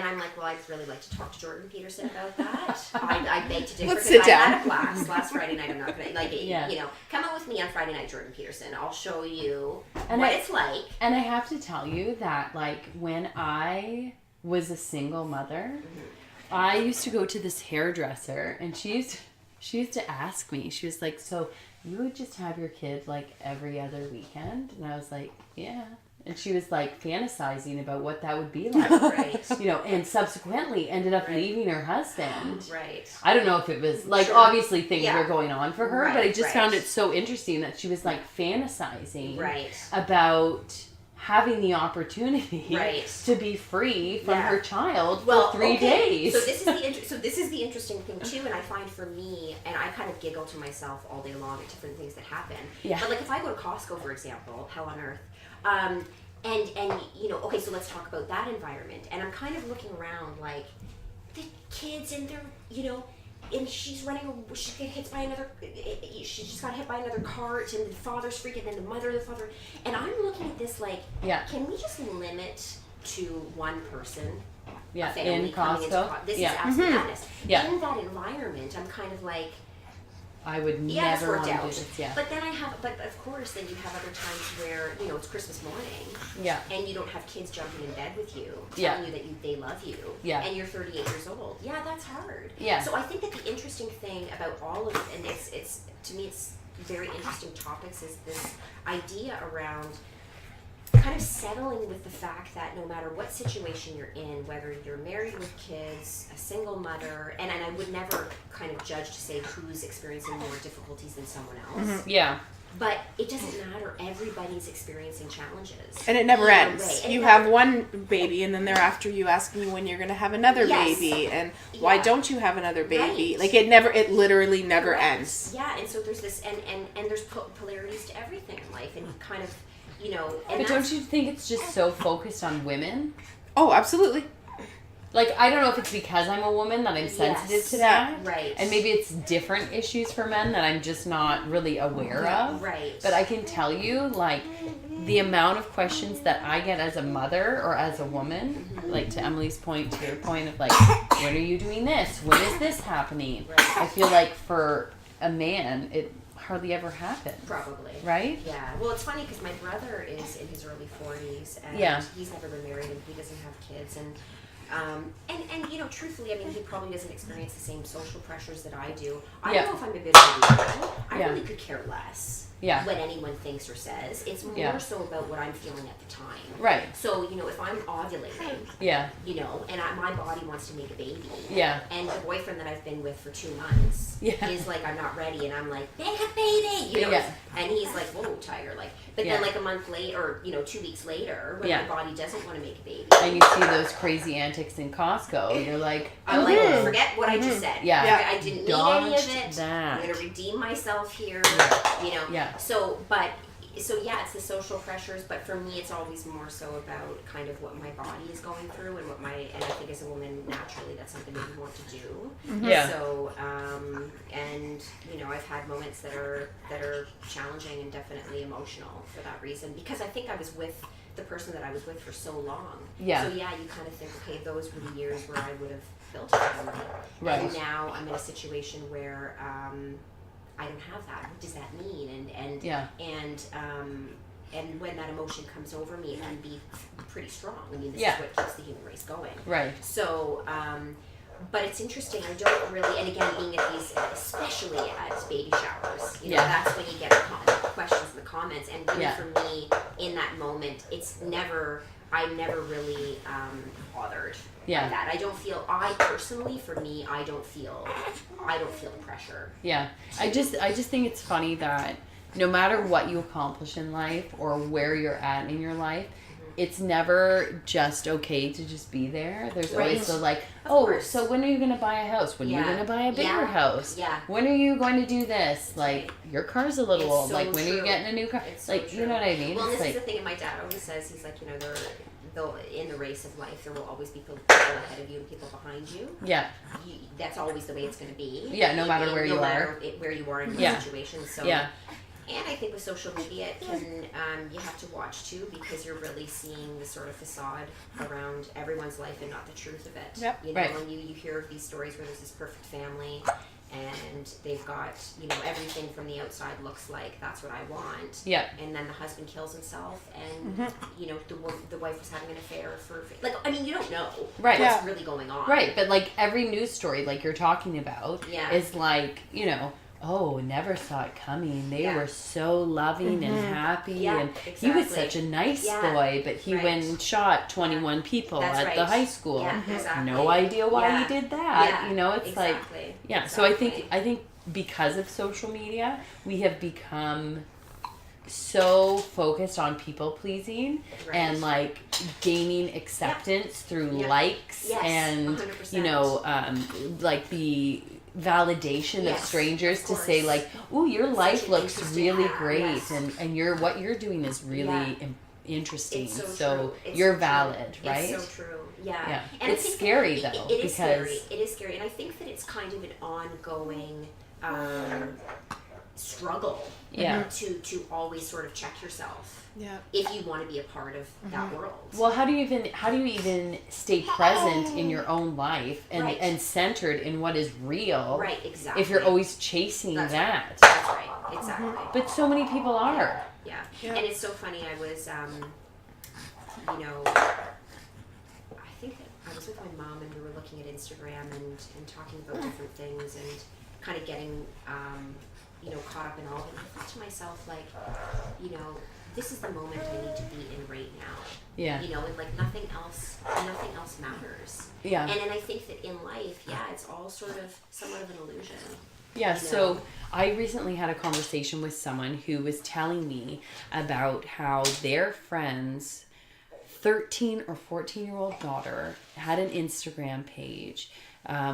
I'm like, well, I'd really like to talk to Jordan Peterson about that. I beg to differ. Let's sit down. I had a blast last Friday night. I'm not gonna come out with me on Friday night, Jordan Peterson. I'll show you what it's like. And I have to tell you that, like, when I was a single mother, I used to go to this hairdresser, and she used to ask me, she was like, so you would just have your kid like every other weekend? And I was like, yeah. And she was like fantasizing about what that would be like. Right. And subsequently ended up leaving her husband. Right. I don't know if it was like, obviously things were going on for her, but I just found it so interesting that she was like fantasizing about having the opportunity to be free from her child for 3 days. So this is the interesting thing too, and I find for me, and I kind of giggle to myself all day long at different things that happen. Yeah. But like if I go to Costco, for example, hell on earth, okay, so let's talk about that environment. And I'm kind of looking around like the kids and their, and she just got hit by another cart, and the father's freaking, and the father, and I'm looking at this like, can we just limit to one person? Yeah, a family in coming Costco. Into this is absolute madness. Yeah. In that environment, I'm kind of like, I would never want to do this. Yeah. But then but of course, then you have other times where it's Christmas morning. Yeah. And you don't have kids jumping in bed with you, telling you that they love you. Yeah. And you're 38 years old. Yeah, that's hard. Yeah. So I think that the interesting thing about all of it, and it's to me, it's very interesting topics, is this idea around kind kind of settling with the fact that no matter what situation you're in, whether you're married with kids, a single mother, and I would never kind of judge to say who's experiencing more difficulties than someone else. Yeah. But it doesn't matter. Everybody's experiencing challenges. And it never Either ends. way. And You it have never- one baby, and then thereafter you asking you when you're going to have another Yes. baby, and why Yeah. don't you have another baby? Right. Like, it literally never Correct. ends. Yeah, and so there's this, and there's polarities to everything in life, and you kind of, you know. And But that's- don't you think it's just so focused on women? Oh, absolutely. Like, I don't know if it's because I'm a woman that I'm sensitive Yes. to that. Right. And maybe it's different issues for men that I'm just not really aware of. Right. But I can tell you, like, the amount of questions that I get as a mother or as a woman, like to Emily's point, to your point of like, when are you doing this? When is this happening? Right. I feel like for a man, it hardly ever happens. Probably. Right? Yeah. Well, it's funny because my brother is in his early 40s, and Yeah. he's never been married, and he doesn't have kids, and you know, truthfully, I mean, he probably doesn't experience the same social pressures that I do. I Yeah. don't know if I'm a bit of a I Yeah. really could care less Yeah. what anyone thinks or says. It's more Yeah. so about what I'm feeling at the time. Right. So, you know, if I'm ovulating, Yeah. you know, and my body wants to make a baby, Yeah. and the boyfriend that I've been with for 2 months Yeah. is like, I'm not ready, and I'm like, make a baby, you know, Yeah. and he's like, whoa, Tiger, like, but Yeah. then like a month later, or, you know, 2 weeks later, when Yeah. my body doesn't want to make a baby, And you see those crazy antics in Costco. You're like, I'm like, forget what I just said. Yeah. Forget- I didn't need any of Dodged it. that. I'm gonna redeem myself here, you know. Yeah. So yeah, it's the social pressures, but for me, it's always more so about kind of what my body is going through and and I think as a woman, naturally, that's something that you want to do. Yeah. So, and you know, I've had moments that are challenging and definitely emotional for that reason, because I think I was with the person that I was with for so long. Yeah. So yeah, you kind of think, okay, those were the years where I would have built a family. Right. And now I'm in a situation where I don't have that. What does that mean? And when that emotion comes over me, it can be pretty strong. I mean, this Yeah. is what keeps the human race going. Right. So, but it's interesting. I don't really, and again, being at these, especially at baby showers, you know, Yeah. that's when you get the questions in the comments. And really, Yeah. for me, in that moment, I'm never really bothered Yeah. by that. I personally, for me, I don't feel pressure. Yeah. I just think it's funny that no matter what you accomplish in life or where you're at in your life, it's never just okay to just be there. There's Right. always the like, Of oh, course. so when are you going to buy a house? When are you Yeah. going to buy a bigger Yeah. house? Yeah. When are you going to do this? Like, your car's a little It's old. so Like, when are you true. getting a new car? It's so Like, true. you know what I mean? Well, It's this is like, the thing, and my dad always says, he's like, you know, though in the race of life, there will always be people ahead of you and people behind you. yeah. That's always the way it's going to be. Yeah, no matter where you are. Where you are in your Yeah. situation. So, Yeah. And I think with social media, it can you have to watch too, because you're really seeing the sort of facade around everyone's life and not the truth of it. Yep. You know, Right. and you hear of these stories where there's this perfect family, and they've got, you know, everything from the outside looks like that's what I want. Yeah. And then the husband kills himself, and you know, the wife was having an affair for, like, I mean, you don't know Right. what's Yeah. really going on. Right, but like every news story like you're talking about Yeah. is like, you know, oh, never saw it coming. They Yeah. were so loving and happy, Yeah, and he was exactly. such a nice Yeah. boy, but he Right. went and shot 21 people That's at the right. high school. Yeah, exactly. No idea why Yeah. he did that. Yeah, You know, it's like, exactly. yeah. So I Exactly. think because of social media, we have become so focused on people pleasing Right. and like gaining acceptance through Yeah. likes Yes, and 100%. you know like the validation of Yes, strangers of to say course. like, "Ooh, your life an looks interesting really hat, great," yes. and what you're doing is really Yeah. interesting. It's so true. It's you're so true. valid, right? It's so true. Yeah. Yeah. And I It's think scary, that though, It is because- scary. It is scary, and I think that it's kind of an ongoing struggle. Yeah. To always sort of check yourself Yeah. if you want to be a part of that world. Well, how do you even stay present in your own life and Right. and centered in what is real? Right. Exactly. If you're always chasing That's that. right. That's right. Exactly. But so many people are. Yeah. Yeah. And it's so funny. I was, you know, I think that I was with my mom and we were looking at Instagram and talking about different things and kind of getting, you know, caught up in all of it. And I thought to myself, like, you know, this is the moment I need to be in right now. Yeah. You know, and like nothing else matters. Yeah. And I think that in life, it's all sort of somewhat of an illusion. Yeah, you know? so I recently had a conversation with someone who was telling me about how their friend's 13 or 14-year-old daughter had an Instagram page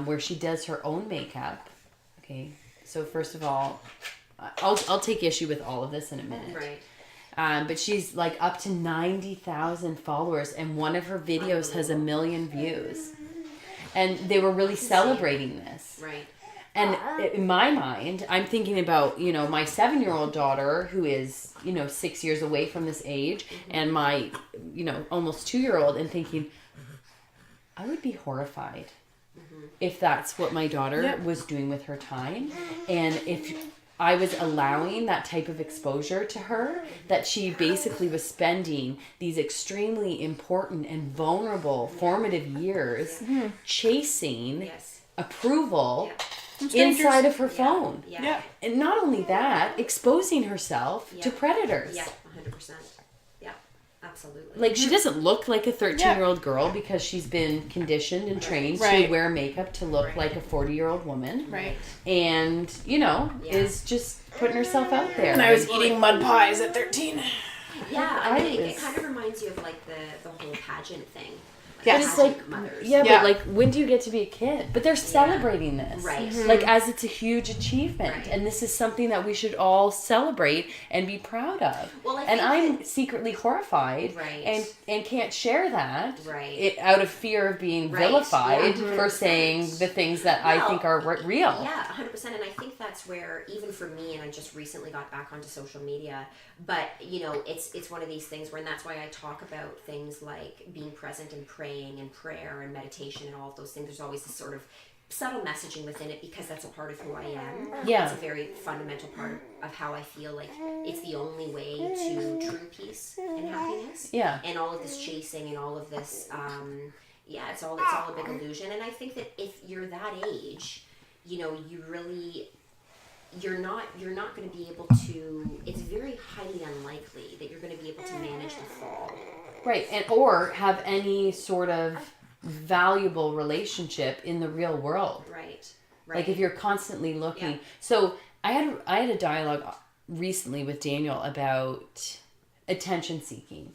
where she does her own makeup. Okay, so first of all, I'll take issue with all of this in a minute. Right. But she's like up to 90,000 followers, and one of her videos has 1 million views. And they were really celebrating this. Right. And in my mind, I'm thinking about, you know, my 7-year-old daughter who is, you know, 6 years away from this age, and my, you know, almost 2-year-old, and thinking, I would be horrified if that's what my daughter was doing with her time. And if I was allowing that type of exposure to her, that she basically was spending these extremely important and vulnerable formative years chasing approval inside of her phone. Yeah. And not only that, exposing herself to predators. Yeah, 100%. Yeah, absolutely. Like, she doesn't look like a 13-year-old girl because she's been conditioned and trained to wear makeup to look like a 40-year-old woman. Right. And, you know, is just putting herself out there. And I was eating mud pies at 13. Yeah, I mean, it kind of reminds you of like the whole pageant thing. But it's like, mothers. but like, when do you get to be a kid? But they're celebrating this. Right. Like, as it's a huge achievement. Right. And this is something that we should all celebrate and be proud of. Well, and I'm secretly horried and can't share that out of fear of being vilified for saying the things that I think are real. Yeah, 100%. And I think that's where, even for me, and I just recently got back onto social media, but, you know, it's one of these things where, and that's why I talk about things like being present and praying and prayer and meditation and all of those things. There's always this sort of subtle messaging within it because that's a part of who I am. Yeah. It's a very fundamental part of how I feel like it's the only way to true peace and happiness. Yeah. And all of this chasing and all of this, it's all a big illusion. And I think that if you're that age, you know, you're not going to be able to, it's very highly unlikely that you're going to be able to manage the fall. Right, and or have any sort of valuable relationship in the real world. Right. Like, if you're constantly looking. So I had a dialogue recently with Daniel about attention seeking.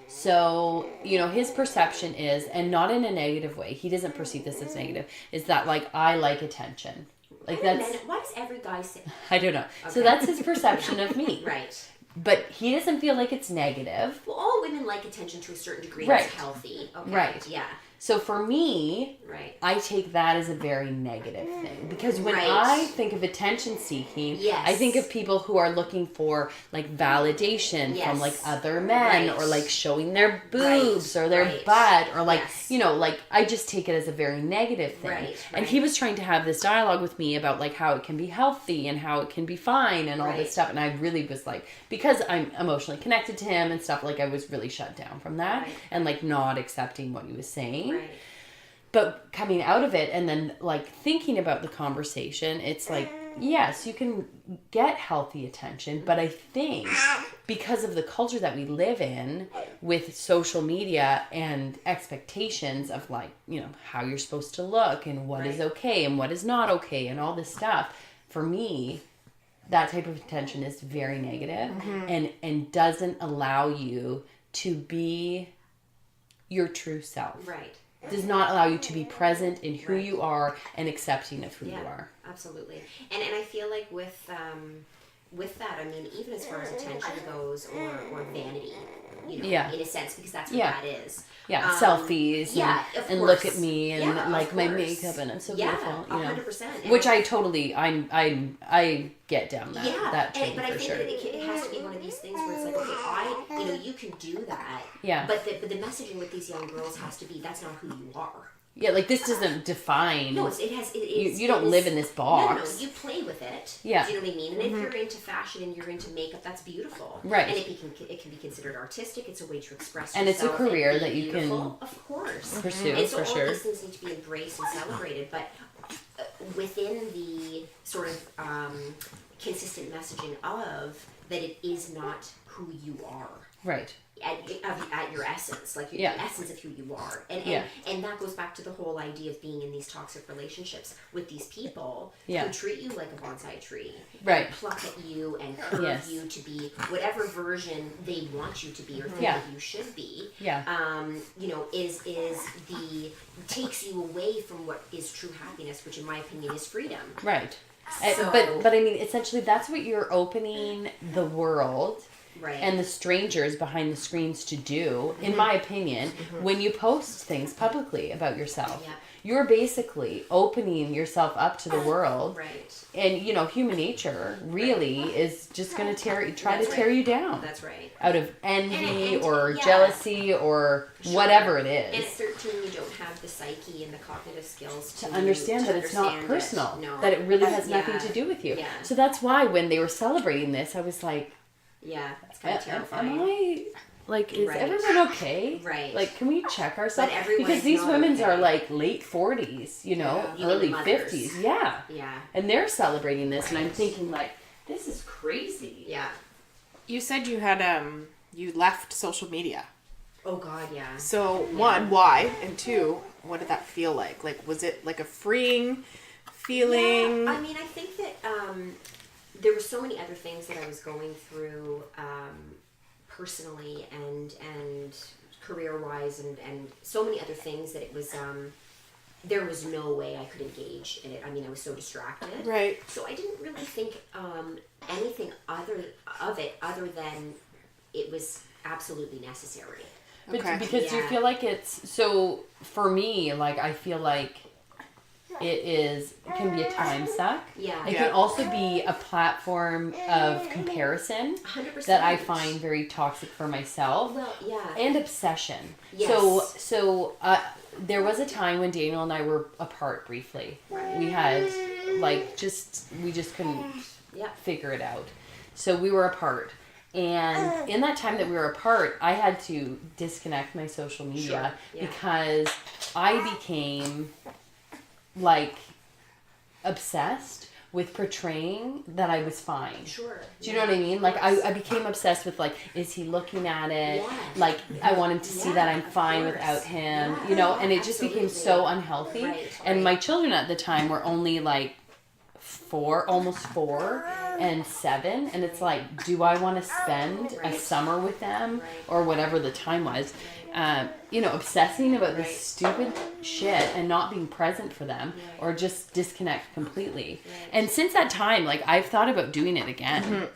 So, you know, his perception is, and not in a negative way, he doesn't perceive this as negative, is that, like, I like attention. Like, that's... Why does every guy say... I don't know. Okay. So that's his perception of me. Right. But he doesn't feel like it's negative. Well, all women like attention to a certain degree. That's healthy. Okay. Right. Yeah. So for me, I take that as a very negative thing. Because when I think of attention seeking, I think of people who are looking for, like, validation from, like, other men or, like, showing their boobs or their butt or, like, you know, like, I just take it as a very negative thing. And he was trying to have this dialogue with me about, like, how it can be healthy and how it can be fine and all this stuff. And I really was, like, because I'm emotionally connected to him and stuff, like, I was really shut down from that and, like, not accepting what he was saying. Right. But coming out of it and then, like, thinking about the conversation, it's like, yes, you can get healthy attention, but I think because of the culture that we live in with social media and expectations of, like, you know, how you're supposed to look and what is okay and what is not okay and all this stuff, for me, that type of attention is very negative and doesn't allow you to be your true self. Right. Does not allow you to be present in who you are and accepting of who you are. Absolutely. And I feel like with that, I mean, even as far as attention goes or vanity, you know, in a sense, because that's what that is. Yeah, selfies and look at me and like my makeup and I'm so beautiful. You know, 100%. Which I totally, I get down that train but I for think sure. that it has to be one of these things where it's like, okay, you can do that. Yeah. But the messaging with these young girls has to be, that's not who you are. Yeah, like this doesn't define. No, you don't live in this box. No, you play with it. Yeah. Do you know what I mean? And if you're into fashion and you're into makeup, that's beautiful. Right. And it can be considered artistic. It's a way to express and yourself. And it's a career and that you beautiful. can of course pursue and so for all sure. These things need to be embraced and celebrated. But within the sort of consistent messaging of that it is not who you are. Right. At your essence, like the essence of who you are, and that goes back to the whole idea of being in these toxic relationships with these people who treat you like a bonsai tree, right? And pluck at you and curve you to be whatever version they want you to be or think that you should be. You know, is the takes you away from what is true happiness, which in my opinion is freedom. Right. So, but I mean, essentially, that's what you're opening the world. Right. And the strangers behind the screens to do, in my opinion, when you post things publicly about yourself. Yeah. You're basically opening yourself up to the world. Right. And, you know, human nature really is just going to try to tear you down. That's right. Out of envy or jealousy or whatever it is. And at 13, you don't have the psyche and the cognitive skills to understand that it's not personal. That it really has nothing to do with you. Yeah. So that's why when they were celebrating this, I was like, yeah, it's kind of terrifying. Am I, like, is everyone okay? Right. Like, can we check ourselves? But because these women okay. are, like, late 40s, you know, early 50s. Yeah. Yeah. And they're celebrating this, and I'm thinking, like, this is crazy. Yeah. You said you had, you left social media. Oh, God, yeah. So, one, why? And two, what did that feel like? Like, was it, like, a freeing feeling? Yeah, I mean, I think that, there were so many other things that I was going through personally and career-wise and so many other things that it was there was no way I could engage in it. I mean, I was so distracted. Right. So I didn't really think anything other than it was absolutely necessary. But because you feel like it's, so for me, like, I feel like it can be a time suck. Yeah. It can also be a platform of comparison 100%. that I find very toxic for myself. Well, yeah. And obsession. Yes. So there was a time when Daniel and I were apart briefly. Right. We had, like, we just couldn't figure it out. So we were apart. And in that time that we were apart, I had to disconnect my social media because I became, like, obsessed with portraying that I was fine. Sure. Do you know what I mean? Like, I became obsessed with, like, is he looking at it? Yeah. Like, I want him to see that I'm fine without him, you know, and it just became so unhealthy. Right. And my children at the time were only, like, almost 4 and 7, and it's like, do I want to spend a summer with them or whatever the time was, you know, obsessing about this stupid shit and not being present for them, or just disconnect completely. And since that time, like, I've thought about doing it again.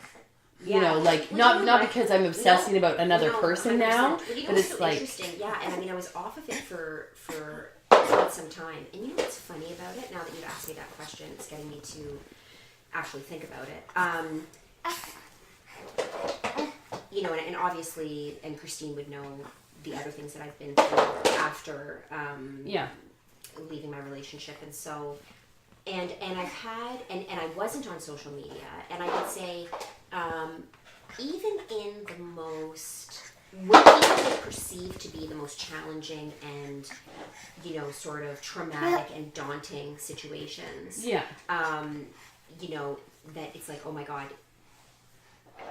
You know, like, not because I'm obsessing about another person now, but it's like, interesting. Yeah, and I mean, I was off of it for quite some time. And you know what's funny about it? Now that you've asked me that question, it's getting me to actually think about it. You know, and obviously, and Christine would know the other things that I've been through after leaving my relationship, and so and I've had and I wasn't on social media, and I would say even in the most what people would perceive to be the most challenging and, you know, sort of traumatic and daunting situations. Yeah. You know, that it's like, oh my God,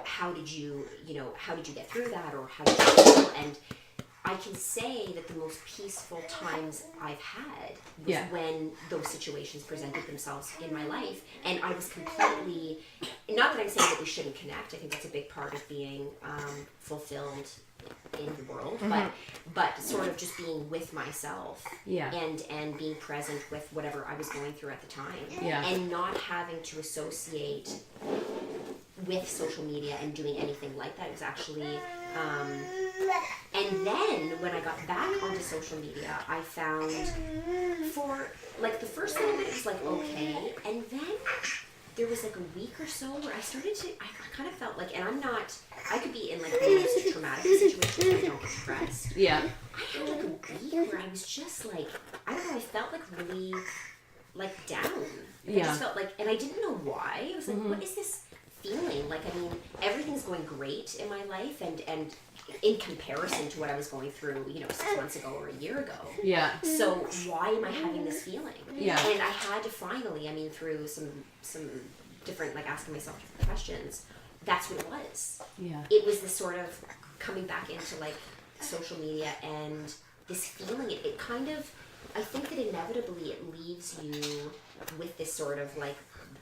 how did you get through that, or how did you feel? And I can say that the most peaceful times I've had was when those situations presented themselves in my life, and I was completely, not that I'm saying that we shouldn't connect, I think that's a big part of being fulfilled in the world, but sort of just being with myself and being present with whatever I was going through at the time, and not having to associate with social media and doing anything like that. It was actually and then when I got back onto social media, I found for like the first little bit it was like okay, and then there was like a week or so where I kind of felt like, and I could be in like the most traumatic situation and I don't get stressed. Yeah. I had like a week where I was just like, I don't know, I felt like really like down. I just felt like, and I didn't know why. I was like, what is this feeling? Like, I mean, everything's going great in my life, and in comparison to what I was going through, 6 months ago or a year ago. Yeah. So why am I having this feeling? Yeah. And I had to finally, through some different, like asking myself different questions, that's what it was. Yeah. It was this sort of coming back into like social media and this feeling, it kind of, I think that inevitably it leaves you with this sort of like,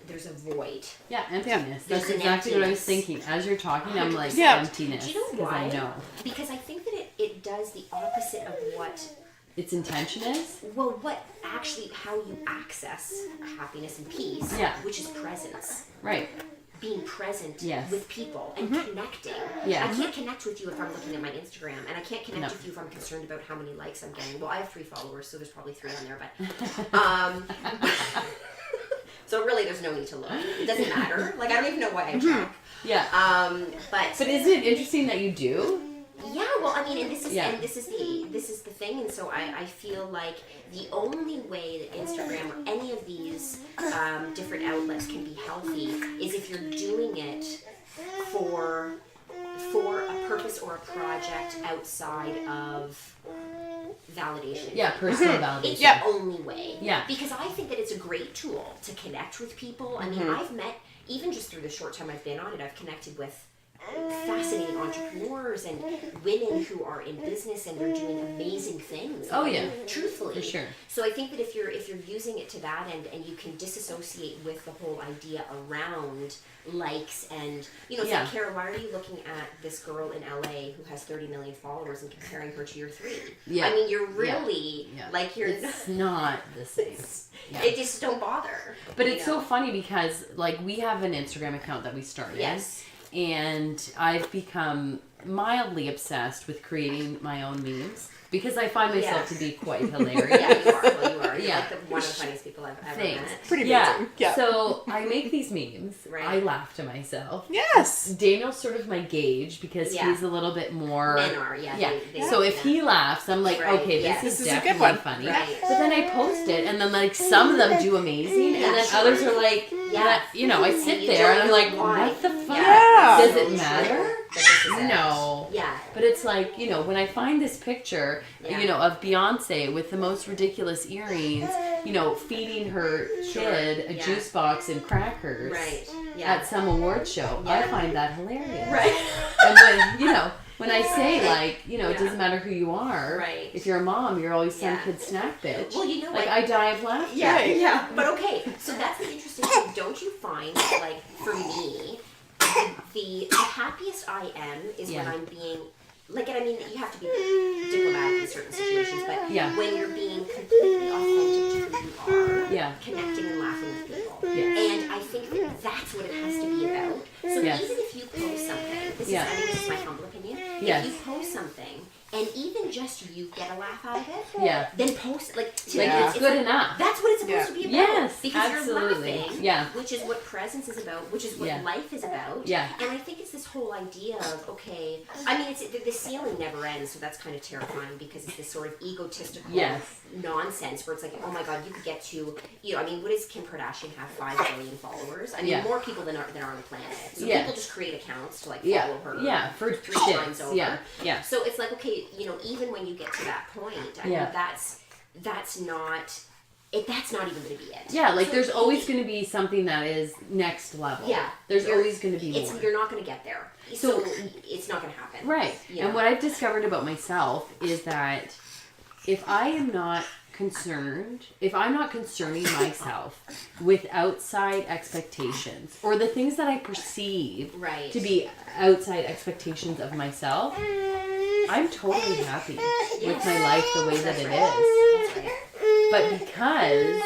there's a void. Yeah, emptiness. There's That's an exactly what I was emptiness. thinking. As you're talking, I'm like, Yeah. emptiness. Do you know Because why? I know. Because I think that it does the opposite of what, Its intention is? well, what actually, how you access happiness and peace, Yeah. which is presence. Right. Being present Yes. with people and connecting. Yeah. I can't connect with you if I'm looking at my Instagram, and I can't connect No. with you if I'm concerned about how many likes I'm getting. Well, I have 3 followers, so there's probably 3 on there, but so really there's no need to look. It doesn't matter. Like I don't even know why I track. Yeah. But But isn't it interesting that you do? yeah, well, I mean, and this is Yeah. this is the thing, and so I feel like the only way that Instagram or any of these different outlets can be healthy is if you're doing it for a purpose or a project outside of validation. Yeah, personal validation. It's the only way. Yeah. Because I think that it's a great tool to connect with people. I mean, I've met, even just through the short time I've been on it, I've connected with fascinating entrepreneurs and women who are in business and they're doing amazing things. Oh, I yeah. mean, truthfully. For sure. So I think that if you're using it to that end and you can disassociate with the whole idea around likes and it's Yeah. like, Kara, why are you looking at this girl in LA who has 30 million followers and comparing her to your 3? Yeah. I mean, you're really Yeah. like you're It's not the same. Yeah. it just don't bother. But you it's know? so funny because, like, we have an Instagram account that we started. Yes. And I've become mildly obsessed with creating my own memes because I find myself to be quite hilarious. Yeah, you are. Well, you are. You're Yeah. like one of the funniest people I've ever Thanks. met. Pretty Yeah. amazing. Yeah. So I make these memes. Right. I laugh to myself. Yes. Daniel's sort of my gauge because Yeah. he's a little bit more. Men are, yeah. Yeah. They, So if he laughs, I'm like, Right, okay, yes. this is This is a good definitely one. funny. Right. But then I post it, and then like some of them do amazing, and then sure. others are like, Yeah. I sit you there don't and I'm know like, why. what the fuck? Yeah. Does So it true matter? that this is it. No. Yeah. But it's like, when I find this picture, Yeah. of Beyonce with the most ridiculous earrings, feeding her kid a Yeah. juice box and crackers Right. Yeah. at some award show, I Yeah. find that hilarious. Right. And when I say, like, it Yeah. doesn't matter who you are, Right. if you're a mom, you're always some Yeah. kid's snack bitch. Well, you know like, what? I die of laughter. Yeah, Right. yeah. But okay, so that's the interesting thing. Don't you find that, like, for me, the happiest I am is when Yeah. I'm being, like, and I mean, you have to be diplomatic in certain situations, but Yeah. when you're being completely authentic to who you are, Yeah. connecting and laughing with people. Yes. And I think that that's what it has to be about. So Yes. even if you post something, Yeah. I think this is my humble opinion, Yes. if you post something, and even just you get a laugh out of it, Yeah. then post it. Like, to Like, me, it's good enough. That's what it's supposed Yeah. to be about. Yes, because absolutely. you're laughing, Yeah. which is what presence is about, which is what Yeah. life is about. Yeah. And I think it's this whole idea of, okay, I mean, the ceiling never ends, so that's kind of terrifying because it's this sort of egotistical Yes. nonsense where it's like, oh my god, you could get to, I mean, what does Kim Kardashian have? 5 billion followers? I mean, Yeah. more people than are on the planet. So Yeah. people just create accounts to like Yeah. follow her. Yeah. For 3 shits. times over. Yeah. Yeah. So it's like, okay, even when you get to that point, I Yeah. mean, that's not even going to be it. Yeah, like So there's always going to be something that is next level. Yeah. There's You're- always going to be more. You're not going to get there. So it's not going to happen. Right. You And know? what I've discovered about myself is that if I am not concerned, if I'm not concerning myself with outside expectations or the things that I perceive Right. to be outside expectations of myself, I'm totally happy with my life the way that it is. That's right. But because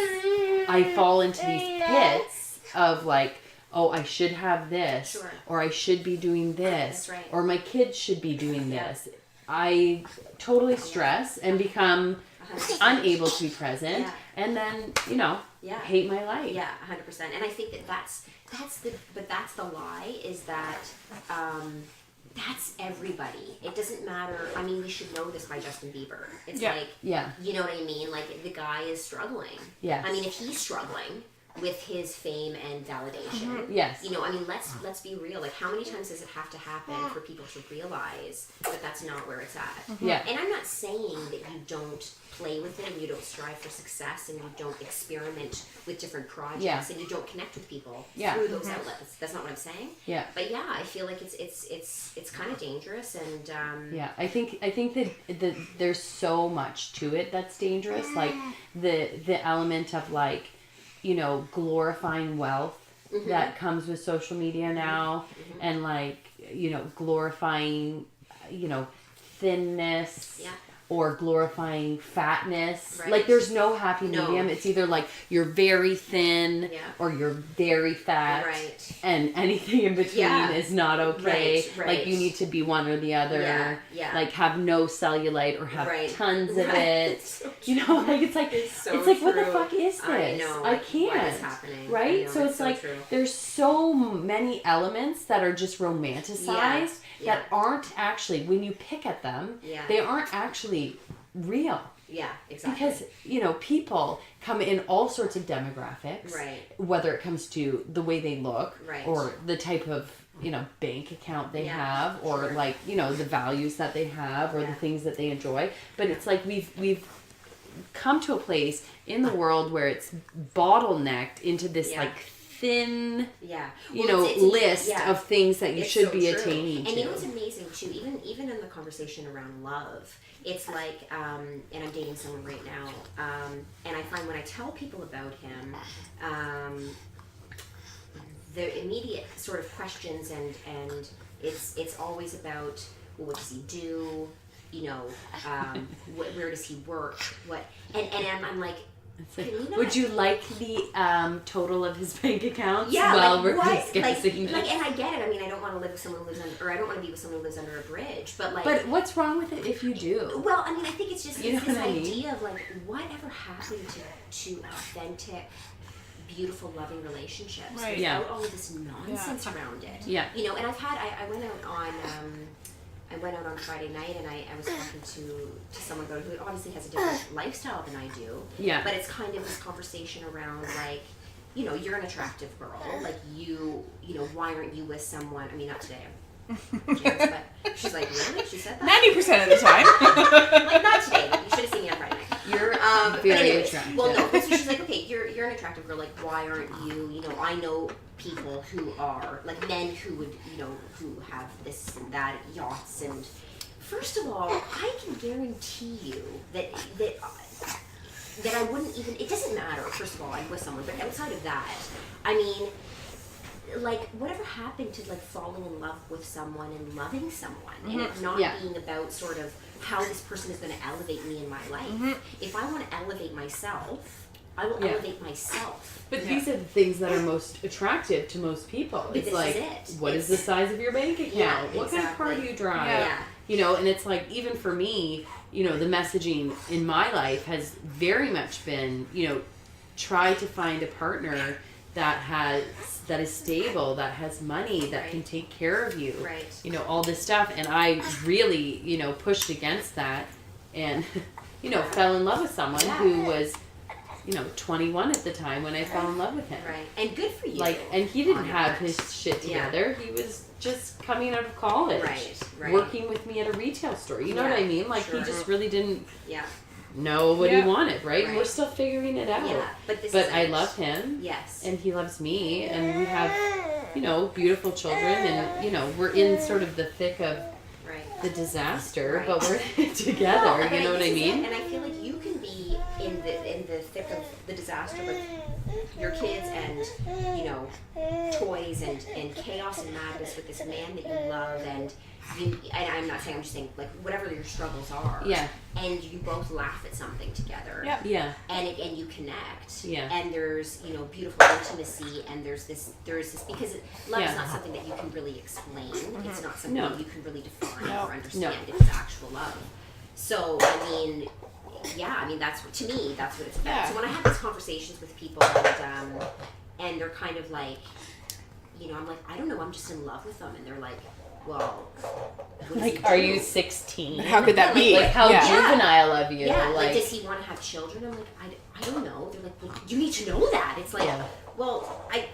I fall into these pits of like, oh, I should have this, Sure. or I should be doing this, That's right. or my kids should be doing this, I totally stress and become 100%. unable to be present, Yeah. and then Yeah. hate my life. Yeah, 100%. And I think that's the lie is that that's everybody. It doesn't matter. I mean, we should know this by Justin Bieber. It's Yeah. like, Yeah. you know what I mean? Like, the guy is struggling. Yes. I mean, if he's struggling, with his fame and validation. Yes. You know, I mean, let's be real. Like, how many times does it have to happen for people to realize that that's not where it's at? Yeah. And I'm not saying that you don't play with it and you don't strive for success and you don't experiment with different projects and you don't connect with people through those outlets. That's not what I'm saying. Yeah. But yeah, I feel like it's kind of dangerous and yeah, I think that there's so much to it that's dangerous. Like the element of like, you know, glorifying wealth that comes with social media now, and like, you know, glorifying, you know, thinness. Yeah. Or glorifying fatness. Right. Like, there's no happy No. medium. It's either like you're very thin or you're very fat. Right. And anything in between is not okay. Right. Like, you need to be one or the other. Yeah. Like, have no cellulite or have tons of it. So you know, like, it's like, so what the true. fuck is this? I know. I can't. What is happening? Right? I know, So it's like, true. there's so many elements that are just romanticized that aren't actually, when you pick at them, they aren't actually real. Yeah, exactly. Because, you know, people come in all sorts of demographics. Right. Whether it comes to the way they look. Right. Or the type of, you know, bank account they have. Or like, you know, the values that they have. Or the things that they enjoy. But it's like we've come to a place in the world where it's bottlenecked into this like thin, you know, list of things that you should be attaining to. And you know what's amazing too, even in the conversation around love, it's like, and I'm dating someone right now, and I find when I tell people about him, the immediate sort of questions and it's always about, well, what does he do? You know, where does he work? What? And I'm like, like, would you like the total of his bank accounts? Yeah, while like, we're what? discussing this? Like, and I get it. I mean, I don't want to live with someone who lives under, or I don't want to be with someone who lives under a bridge. But like, but what's wrong with it if you do? Well, I mean, I think it's just You know this what I mean? idea of like, whatever happened to authentic, beautiful, loving relationships without all of this nonsense around it. Yeah. You know, and I went out on Friday night and I was talking to someone who obviously has a different lifestyle than I do. Yeah. But it's kind of this conversation around like, you know, you're an attractive girl. Like you know, why aren't you with someone? I mean, not today. But she's like, really? She said that? 90% of the time. Like, not today. Like, you should have seen me on Friday night. You're But very anyways, attractive. well, no. So she's like, okay, you're an attractive girl. Like, why aren't you? You know, I know people who are like men who would, you know, who have this and that, yachts and. First of all, I can guarantee you that I wouldn't even. It doesn't matter. First of all, I'm with someone, but outside of that, I mean, like whatever happened to like falling in love with someone and loving someone, and it not being about sort of how this person is going to elevate me in my life. If I want to elevate myself, I will elevate myself. But these are the things that are most attractive to most people. But it's this like, is it. what is the size of your bank account? Yeah, what kind of car do you drive? Yeah. You know, and it's like, even for me, you know, the messaging in my life has very much been, you know, try to find a partner that is stable, that has money, that can take care of you. Right. You know, all this stuff. And I really, you know, pushed against that and, you know, fell in love with someone who was, you know, 21 at the time when I fell in love with him. Right. And good for you. Like, and he didn't have his shit together. He was just coming out of college. Right. Working with me at a retail store. You know what I mean? Like, he just really didn't know what he wanted, right? And we're still figuring it out. Yeah. But I love him. Yes. And he loves me. And we have, you know, beautiful children. And, you know, we're in sort of the thick of the disaster, but we're together. You know what I mean? And I feel like you can be in the thick of the disaster with your kids and, you know, toys and chaos and madness with this man that you love and I'm not saying, I'm just saying, like, whatever your struggles are. Yeah. And you both laugh at something together. Yep. Yeah. And you connect. Yeah. And there's, you know, beautiful intimacy and there's this because love is not something that you can really explain. It's not something that you can really define or understand if it's actual love. So, I mean, that's what, to me, that's what it's about. Yeah. So when I have these conversations with people and they're kind of like, you know, I'm like, I don't know, I'm just in love with them. And they're like, well, like, are you 16? How could that be? Like, how juvenile of you? Yeah, like, does he want to have children? I'm like, I don't know. They're like, well, you need to know that. It's like, well, I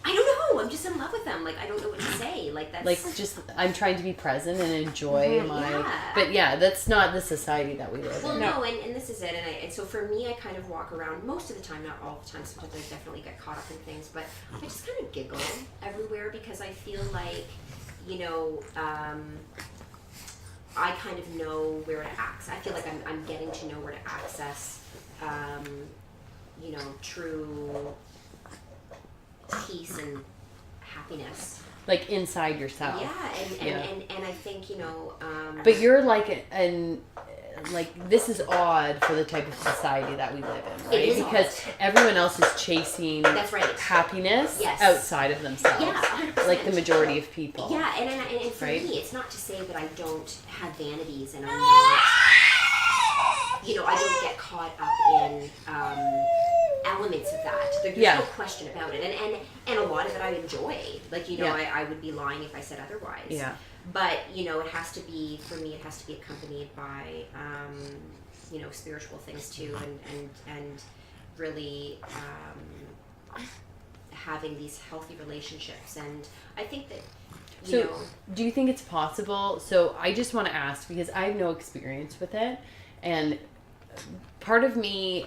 don't know. I'm just in love with them. Like, I don't know what to say. Like, that's... Like, just, I'm trying to be present and enjoy my... Yeah. But yeah, that's not the society that we live Well, in. no, and this is it. And so for me, I kind of walk around most of the time, not all the time. Sometimes I definitely get caught up in things. But I just kind of giggle everywhere because I feel like, you know... I kind of know where to access. I feel like I'm getting to know where to access, you know, true peace and happiness. Like inside yourself. Yeah, and I think, you know. But you're like like this is odd for the type of society that we live in, right? It is because everyone else is chasing That's right. happiness Yes. outside of themselves. Yeah, 100%. Like the majority of people. Yeah, and for right? me, it's not to say that I don't have vanities and I'm not, you know, I don't get caught up in elements of that. There's no question about it. And a lot of it I enjoy. Like, you know, I would be lying if I said otherwise. Yeah. But, you know, it has to be, for me, it has to be accompanied by, you know, spiritual things too, and really having these healthy relationships. And I think that, you know... do you think it's possible? So I just want to ask, because I have no experience with it, and part of me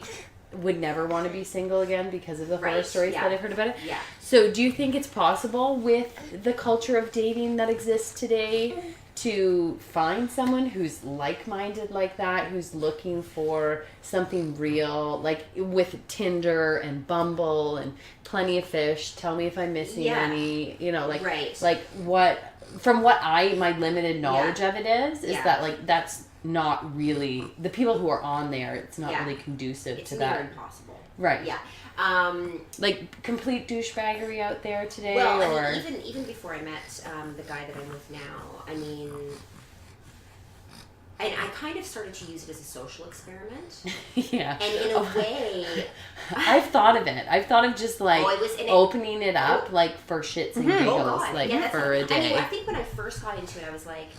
would never want to be single again because of the horror stories that I've heard about it. Yeah. So do you think it's possible with the culture of dating that exists today to find someone who's like-minded like that, who's looking for something real, like with Tinder and Bumble and Plenty of Fish, tell me if I'm missing any, you know, like, like what, from what my limited knowledge of it is that like, that's not really, the people who are on there, it's not really conducive to that. It's impossible. Right. Yeah. Like complete douchebaggery out there today, well, or I mean, even before I met the guy that I'm with now, I mean, and I kind of started to use it as a social experiment. Yeah. And in a way, I've thought of it. I've thought of just like opening it up, like for shits and giggles, like for a day. I mean, I think when I first got into it, I was like,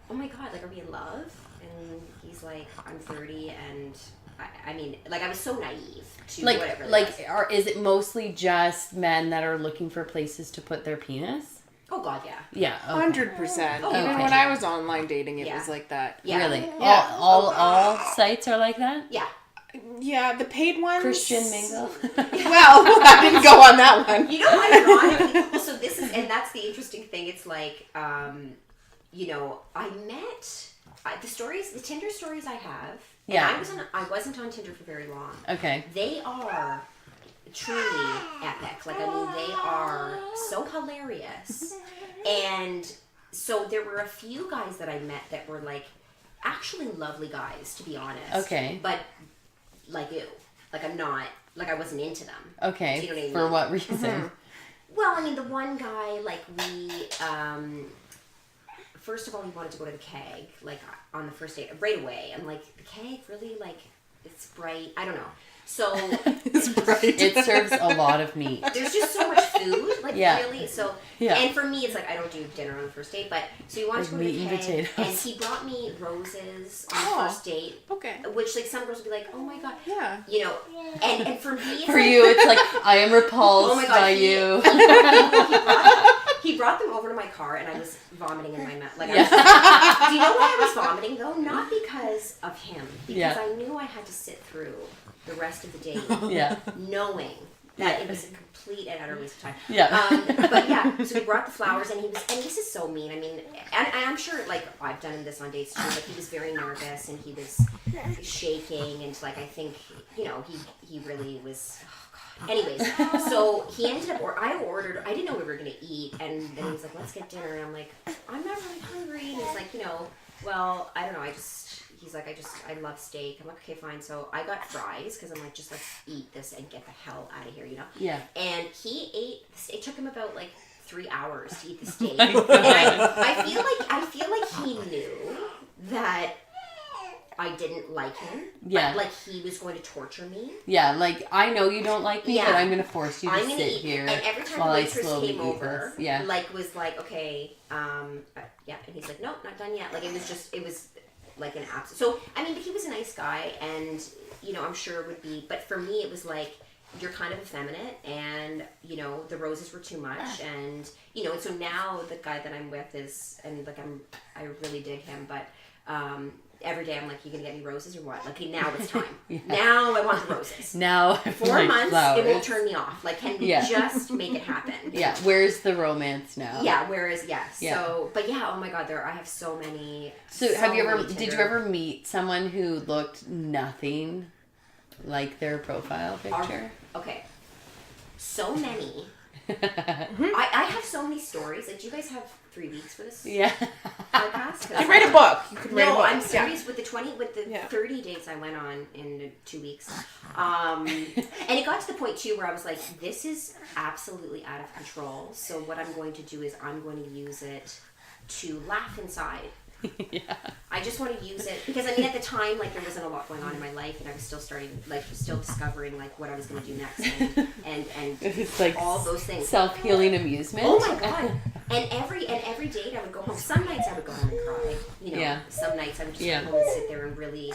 oh my god, like, are we in love? And he's like, I'm 30, and I mean, like, I was so naive to like, whatever. Is it mostly just men that are looking for places to put their penis? Oh god, yeah. Yeah, 100%. Oh, Even when I was online dating, it was like that. Yeah. Really? Yeah. All sites are like that? Yeah. Yeah, the paid ones. Christian mingle. Well, I didn't go on that one. You know, ironically, so this is, and that's the interesting thing. It's like, you know, I met the Tinder stories I have. Yeah. And I wasn't on Tinder for very long. Okay. They are truly epic. Like, I mean, they are so hilarious. And so there were a few guys that I met that were like actually lovely guys, to be honest. Okay. But like, ew. Like, I'm not, like, I wasn't into them. Okay. Do you know what I mean? For what reason? Mm-hmm. Well, I mean, the one guy, like, we, first of all, he wanted to go to the keg, like, on the first date, right away. I'm like, the keg, really? Like, it's bright. I don't know. So It's bright. It serves a lot of meat. there's just so much food, like, really. So, Yeah. and for me, it's like, I don't do dinner on the first date, but, so he wanted to go to the meat and keg, potatoes. and he brought me roses on the first date. Okay. Which, like, some girls would be like, oh my god. Yeah. You know, and for me, it's For like, you, it's like, I am repulsed oh my god, by you. He brought them over to my car, and I was vomiting in my mouth. Like, Yeah. do you know why I was vomiting though? Not because of him, because I knew I had to sit through the rest of the day, knowing that it was a complete and utter waste of time. Yeah. But yeah, so he brought the flowers, and this is so mean. I mean, and I'm sure, like, I've done this on dates too, but he was very nervous, and he was shaking, and, like, I think, you know, he really was. Anyways, so he ended up, I didn't know we were going to eat, and then he was like, let's get dinner, and I'm like, I'm not really hungry, and he's like, you know, well, I don't know, he's like, I love steak. I'm like, okay, fine, so I got fries, because I'm like, just let's eat this and get the hell out of here, you know? Yeah. And he ate, it took him about, like, 3 hours to eat the steak, and I feel like he knew that I didn't like him. Yeah. But, like, he was going to torture me. Yeah, like, I know you don't like me, but I'm going to force you to sit eat. here And every time while the I waitress slowly came eat over, this. like, was like, okay, yeah. And he's like, nope, not done yet. Like, it was like an absolute. So, I mean, but he was a nice guy, and, you know, I'm sure it would be, but for me, it was like, you're kind of effeminate, and you know the roses were too much, and you know, and so now the guy that I'm with is, and like I really dig him, but every day I'm like, you gonna get me roses or what? Like, okay, now it's time. Now I want the roses. Now 4 months, flowers. it won't turn me off. Like, can we just make it happen? Yeah, where's the romance now? Yeah, whereas so, but yeah, oh my god, I have so many. So have you ever? Did you ever meet someone who looked nothing like their profile picture? Okay, so many. I have so many stories. Like, do you guys have 3 weeks for this podcast? You could write a book. You could write a book. I'm serious. With the 30 dates I went on in 2 weeks, and it got to the point too where I was like, this is absolutely out of control. So what I'm going to do is I'm going to use it to laugh inside. I just want to use it because I mean at the time, like, there wasn't a lot going on in my life, and I was still discovering like what I was going to do next, and it's like all those things, self-healing amusement. Oh my god! And every date I would go home. Some nights I would go home and cry. You know, some nights I would just go home and sit there and really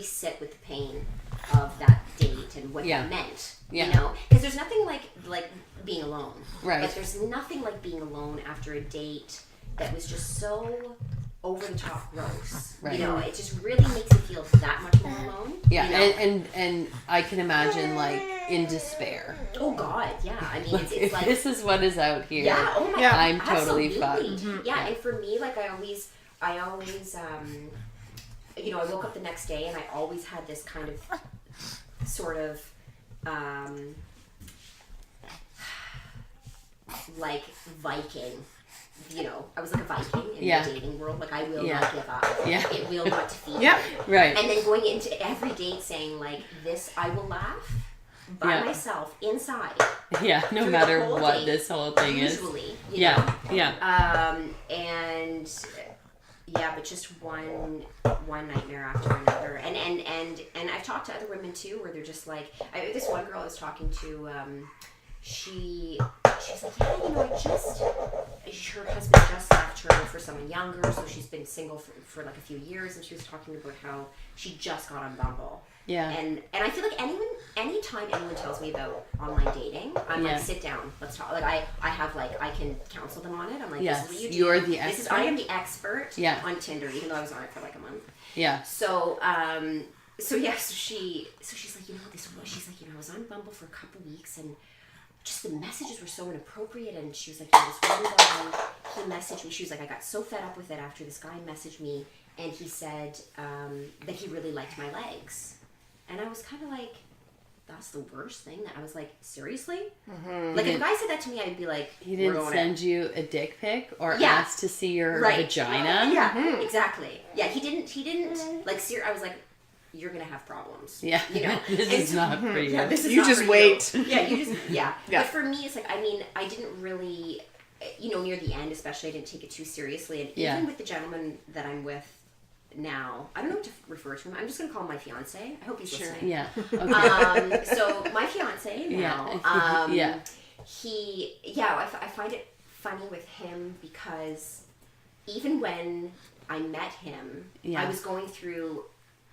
sit with the pain of that date and what that meant. You know, because there's nothing like being alone. Right. But there's nothing like being alone after a date that was just so over the top gross. Right. You know, it just really makes you feel that much more alone. Yeah, you know? and I can imagine like in despair. Oh god, yeah. I mean, it's if like this is what is out here. Yeah. Oh my god. I'm totally fucked. Mm-hmm. Yeah, and for me, like I always, you know, I woke up the next day and I always had this kind of, sort of, like Viking. You know, I was like a Viking in the dating world. Like, I will not give up. Yeah. It will not defeat me. Right. And then going into every date saying, like, this, I will laugh by myself inside. Yeah, no matter what date, this whole thing usually, is. You know? And but just one nightmare after another. And I've talked to other women too, where they're just like, this one girl I was talking to, she was like, yeah, you know, her husband just left her for someone younger, so she's been single for like a few years, and she was talking about how she just got on Bumble. Yeah. And I feel like anytime anyone tells me about online dating, I'm like, sit down, let's talk. Like I have like, I can counsel them on it. I'm like, this is what you do. You're the expert. I am the expert on Tinder, even though I was on it for like a month. Yeah. So she's like, you know, she's like, you know, I was on Bumble for a couple weeks, and just the messages were so inappropriate, and she was like, there was one guy, he messaged me, she was like, I got so fed up with it after this guy messaged me, and he said that he really liked my legs. And I was kind of like, that's the worst thing. That I was like, seriously? Mm-hmm. Like, if a guy said that to me, I'd be like, he didn't send you a dick pic or ask to see your vagina? Yeah, exactly. Yeah, he didn't, like, I was like, you're gonna have problems. Yeah, you know, this is not for you. Yeah, this is you not just for wait. You. Yeah, you just But for me, it's like, I mean, I didn't really, you know, near the end, especially, I didn't take it too seriously, and even with the gentleman that I'm with now, I don't know what to refer to him. I'm just gonna call him my fiance. I hope he's listening. Yeah. Okay. So my fiance now. I find it funny with him because even when I met him, I was going through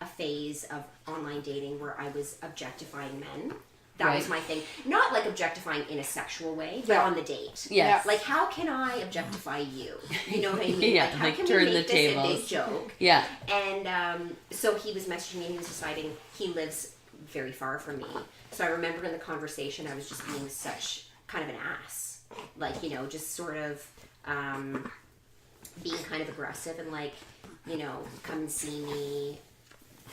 a phase of online dating where I was objectifying men. That was my thing. Not like objectifying in a sexual way, but on the date. Yes. Like, how can I objectify you? You know what I mean? Yeah, like, how can turn we make the this tables. a big joke? Yeah. And so he was messaging me, and he was deciding he lives very far from me. So I remember in the conversation, I was just being such kind of an ass. Like, you know, just sort of being kind of aggressive and like, you know, come and see me,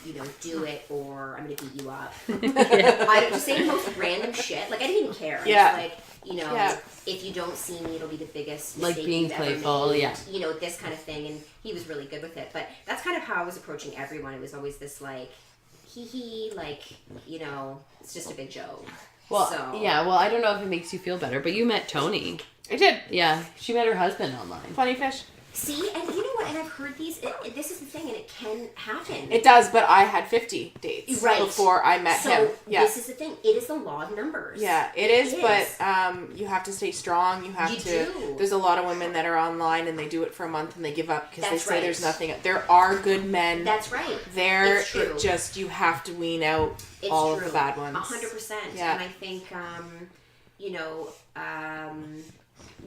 you know, do it, or I'm gonna beat you up. I don't just say the most random shit. Like, I didn't even care. Yeah. Like, you know, if you don't see me, it'll be the biggest mistake like being you've ever playful. made. Yeah. You know, this kind of thing, and he was really good with it. But that's kind of how I was approaching everyone. It was always this like, like, you know, it's just a big joke. Well, so, well, I don't know if it makes you feel better, but you met Tony. I did. Yeah, she met her husband online. Funny fish. See, and you know what? And I've heard these. This is the thing, and it can happen. It does, but I had 50 dates before I met him. Yeah. This is the thing. It is the law of numbers. Yeah, it is. But you have to stay strong. You have to. Do. There's a lot of women that are online and they do it for a month and they give up because they say right. there's nothing. There are good men. That's right. There, it's true. it just you have to wean out it's all true. of the bad ones. 100%. Yeah. And I think, you know,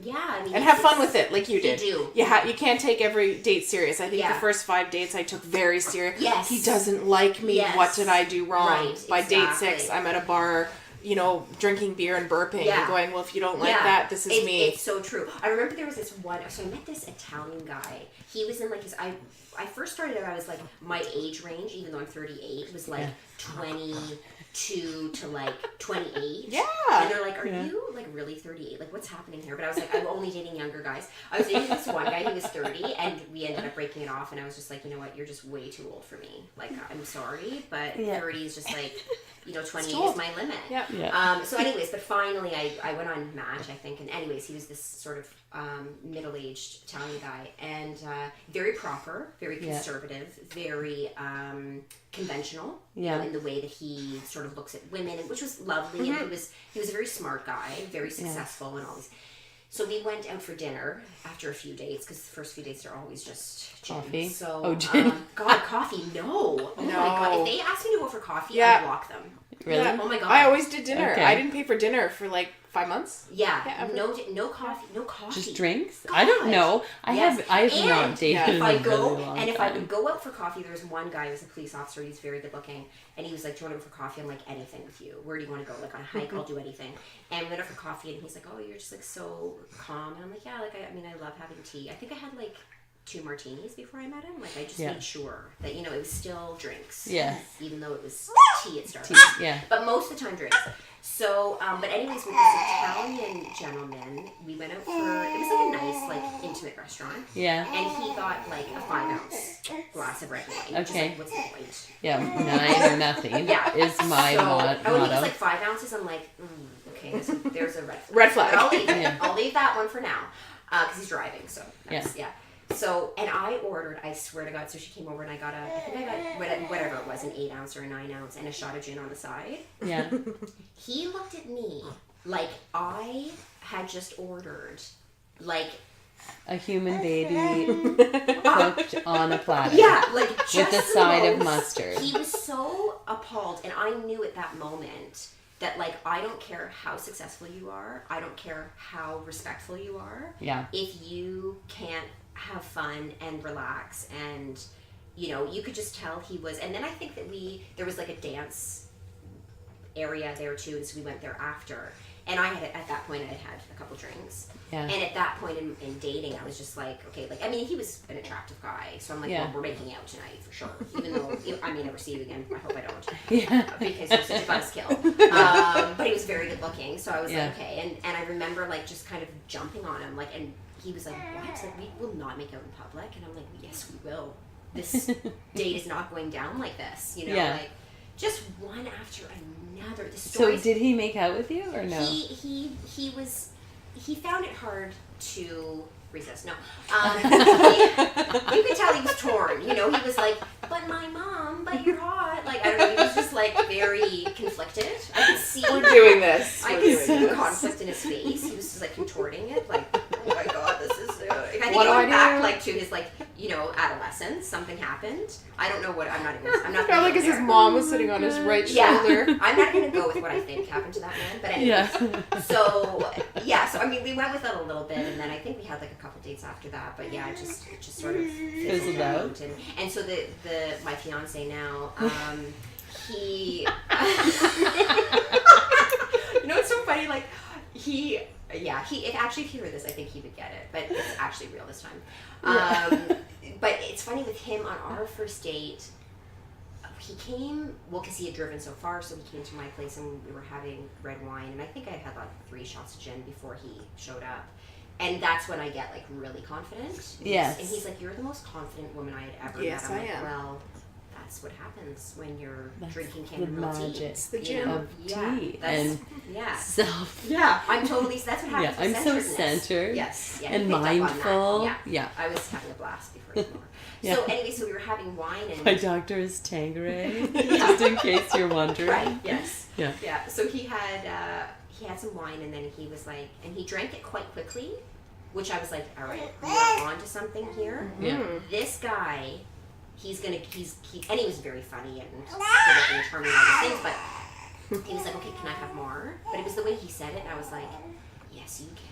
yeah, I mean, and have fun with it, like you did. You do. You can't take every date serious. I think the first 5 dates I took very serious. Yes. He doesn't like me. Yes. What did I do wrong? Right, By exactly. date 6, I'm at a bar, you know, drinking beer and burping and going, well, if you don't like that, this is me. It's so true. I remember there was this one, so I met this Italian guy. He was in like his, I first started out, I was like, my age range, even though I'm 38, was like 22 to like 28. Yeah. And they're like, are you like really 38? Like, what's happening here? But I was like, I'm only dating younger guys. I was dating this one guy, he was 30, and we ended up breaking it off, and I was just like, you know what, you're just way too old for me. Like, I'm sorry, but 30 is just like, you know, 28 is my limit. Yeah. So anyways, but finally I went on Match, I think, and anyways, he was this sort of middle-aged Italian guy, and very proper, very conservative, very conventional, you know, in the way that he sort of looks at women, which was lovely, and he was a very smart guy, very successful, and all these. So we went out for dinner after a few dates, because the first few dates are always just gin. Coffee? So, Gin. God, coffee, no. Oh my God. If they ask me to go for coffee, I block them. Really? Yeah. Oh my God. I always did dinner. Okay. I didn't pay for dinner for like 5 months. Yeah. No coffee. No coffee. Just drinks? God. I don't know. I have And not dated if in I a go really long and if I time. would go out for coffee, there was one guy who was a police officer. He's very good looking, and he was like, "Do you want to go for coffee?" I'm like, "Anything with you. Where do you want to go? Like on a hike? I'll do anything." And we went out for coffee, and he's like, "Oh, you're just like so calm." And I'm like, "Yeah, like I mean, I love having tea. I think I had like 2 martinis before I met him. Like I just made sure that you know it was still drinks. Yes. Even though it was tea at Starbucks. Yeah. But most of the time drinks. So, but anyways, with this Italian gentleman, we went out for, it was like a nice, like, intimate restaurant. Yeah. And he got, like, a 5-ounce glass of red wine. Which is like, what's the point? Yeah, 9 or nothing is my motto. Oh, and he was like 5 ounces. I'm like, okay, there's a red flag. Red flag. But I'll leave it. I'll leave that one for now. Because he's driving, so that's, yeah. So, and I ordered, I swear to God, so she came over and I got whatever it was, an 8 ounce or a 9 ounce and a shot of gin on the side. Yeah. He looked at me like I had just ordered, like, a human baby cooked on a platter. yeah, like just with a side of mustard. He was so appalled, and I knew at that moment that, like, I don't care how successful you are, I don't care how respectful you are. Yeah. If you can't have fun and relax, and you know, you could just tell he was. And then I think that there was like a dance area there too, and so we went there after. And I had, at that point, I had a couple drinks. Yeah. And at that point in dating, I was just like, okay, like, I mean, he was an attractive guy. So I'm like, well, we're making out tonight for sure. Even though I may never see you again. I hope I don't. Yeah. Because you're such a buzzkill. But he was very good looking. So I was like, okay. And I remember, like, just kind of jumping on him. Like, and he was like, what? Like, we will not make out in public. And I'm like, yes, we will. This date is not going down like this. You know, like, just one after another. The stories, so did he make out with you or no? He found it hard to resist. No, you could tell he was torn. You know, he was like, "But my mom, but you're hot." Like I don't know. He was just like very conflicted. I could see. We're doing this. I could see the conflict in his face. He was just like contorting it, like, "Oh my God, this is." I think What he do went I back do? like to his like adolescence. Something happened. I don't know what. I'm not. Probably because his mom was sitting on his right shoulder. I'm not going to go with what I think happened to that man, but anyway. So I mean, we went with it a little bit, and then I think we had like a couple dates after that. But yeah, it just sort of fizzled out. And so my fiance now, he, you know, it's so funny. Like if you heard this, I think he would get it, but it's actually real this time. But it's funny with him on our first date. He came, because he had driven so far, so he came to my place and we were having red wine, and I think I had like 3 shots of gin before he showed up. And that's when I get like really confident. Yes. And he's like, "You're the most confident woman I had ever Yes, met." I'm I like, am. "Well, that's what happens when you're That's drinking the chamomile tea. magic It's the You gin. know? of Yeah, tea that's- and Yeah. self. Yeah, I'm totally. That's what happens. Yeah, with I'm so centeredness. centered. Yes, yeah, and you picked up on that. mindful. Yeah. Yeah. I was having a blast before you more. Yeah. So anyway, so we were having wine and My doctor is Tanqueray, just in case you're wondering. right. Yes. Yeah. Yeah. So he had some wine and then he was like, and he drank it quite quickly, which I was like, all right, we're on to something here. Yeah. This guy, and he was very funny and good and charming and all these things, but he was like, okay, can I have more? But it was the way he said it, and I was like, yes, you can.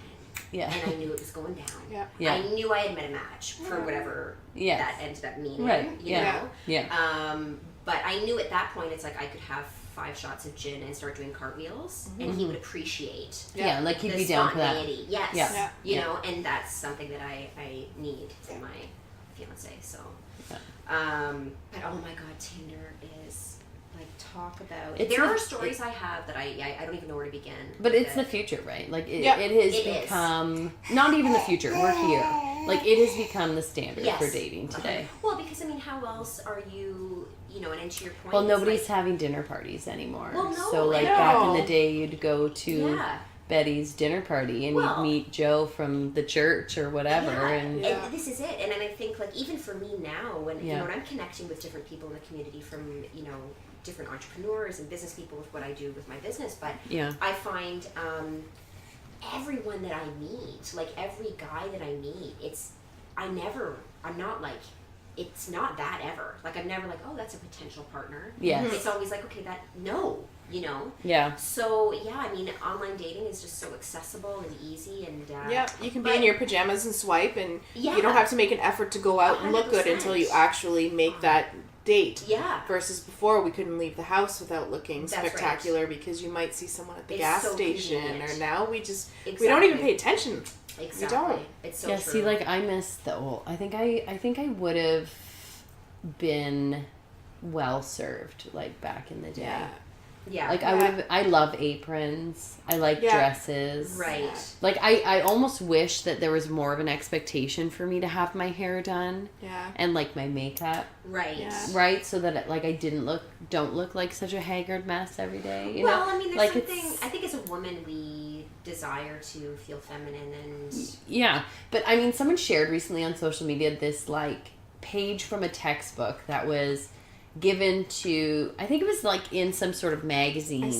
Yeah. And I knew it was going down. Yeah. Yeah. I knew I had met a match for whatever Yes. that ended up meaning. Right. You Yeah. know? Yeah. But I knew at that point it's like I could have 5 shots of gin and start doing cartwheels, and he would appreciate Yeah, like he'd the be down for that. spontaneity. Yes. Yeah. Yeah. You Yeah. know, and that's something that I need in my fiance. So, Yeah. but oh my God, Tinder is like talk about. It's There the- are stories I have that I don't even know where to begin. But it's the That- future, right? Like it Yeah. has It is. become not even the future. We're here. Like it has become the standard Yes. for dating today. Well, because I mean, how else are you? You know, and to your point. Well, it's nobody's like, having dinner parties anymore. Well, no, so like no. back in the day, you'd go to Yeah. Betty's dinner party and Well- you'd meet Joe from the church or whatever. Yeah, And Yeah. and this is it. And I think like even for me now, when you Yeah. know when I'm connecting with different people in the community from different entrepreneurs and business people with what I do with my business, but yeah, I find everyone that I meet, like every guy that I meet, I'm not like, it's not that ever. Like I'm never like, oh, that's a potential partner. Yes. It's always like, okay, no. yeah, So yeah, I mean, online dating is just so accessible and easy, and Yeah, you can be but- in your pajamas and swipe, and Yeah. you don't have to make an effort to go out and look good 100%. until you actually make that date. yeah. Versus before, we couldn't leave the house without looking That's right. spectacular because you might see someone at the It's gas so station, convenient. or now we don't even Exactly. pay attention. Exactly. don't. It's so yeah. true. See, like I miss the old. I think I would have been well served like back in the day. Yeah. yeah. Like I would have. I love aprons. I like Yeah. dresses. right. Like I almost wish that there was more of an expectation for me to have my hair done Yeah. and like my makeup, Right. Yeah. right? So that like I don't look like such a haggard mess every day. You Well, know, I mean, there's like something. it's I think as a woman, we desire to feel feminine, and yeah. But I mean, someone shared recently on social media this like page from a textbook that was given to, I think it was like in some sort of magazine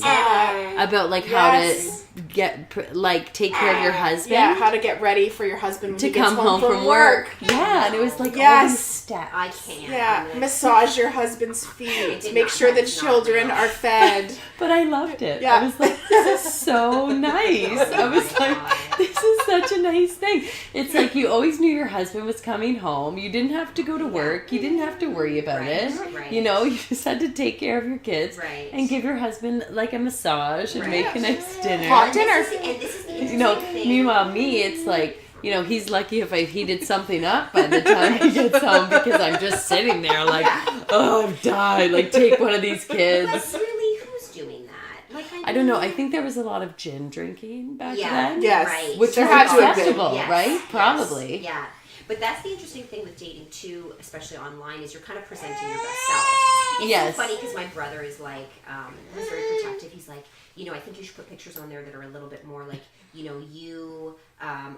about like Yes. how to get like take care of your husband. Yeah, how to get ready for your husband when to he gets come home from work. Yeah, and it was like all Yes. these steps. I can't. Yeah, I'm gonna- massage your husband's feet. did Make not- sure the that's not children real. are fed. But I loved it. Yeah. I was like, this is so nice. I was Oh my like, God. this is such a nice thing. It's like you always knew your husband was coming home. You didn't have to go to work. You didn't have to worry about Right, it. right. You know, you just had to take care of your kids Right. and give your husband like a massage and Right. make a nice dinner. Hot And dinner. this is the You interesting know, thing. meanwhile, me, it's like, you know, he's lucky if I've heated something up by the time he gets home because I'm just sitting there like, oh, I've died. Like, take one of these But kids. really, who's doing that? Like, I don't know. I think there was a lot of gin drinking back Yeah. then. Yes. Right. Which There was had to have been. acceptable, Yes, right? yes, Probably. Yeah. But that's the interesting thing with dating too, especially online, is you're kind of presenting your best self. It's Yes. so funny because my brother is like, he's very protective. He's like, you know, I think you should put pictures on there that are a little bit more like, you know,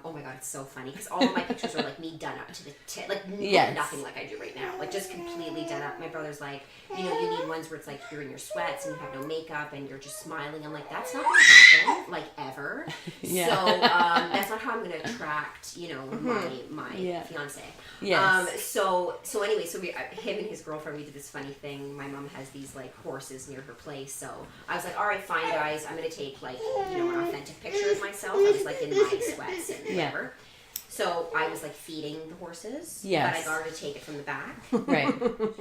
oh my God, it's so funny because all of my pictures are like me done up to the tip, like Yes. nothing like I do right now, like just completely done up. My brother's like, you know, you need ones where it's like you're in your sweats and you have no makeup and you're just smiling. I'm like, that's not gonna happen, like ever. Yeah. So that's not how I'm gonna attract, you know, my Yeah. fiance. Yes. So anyway, so him and his girlfriend, we did this funny thing. My mom has these like horses near her place, so I was like, all right, fine, guys, I'm gonna take like, you know, an authentic picture of myself. I was like in my sweats and Yeah. whatever. So I was like feeding the horses, Yes. but I got her to take it from the back. Right.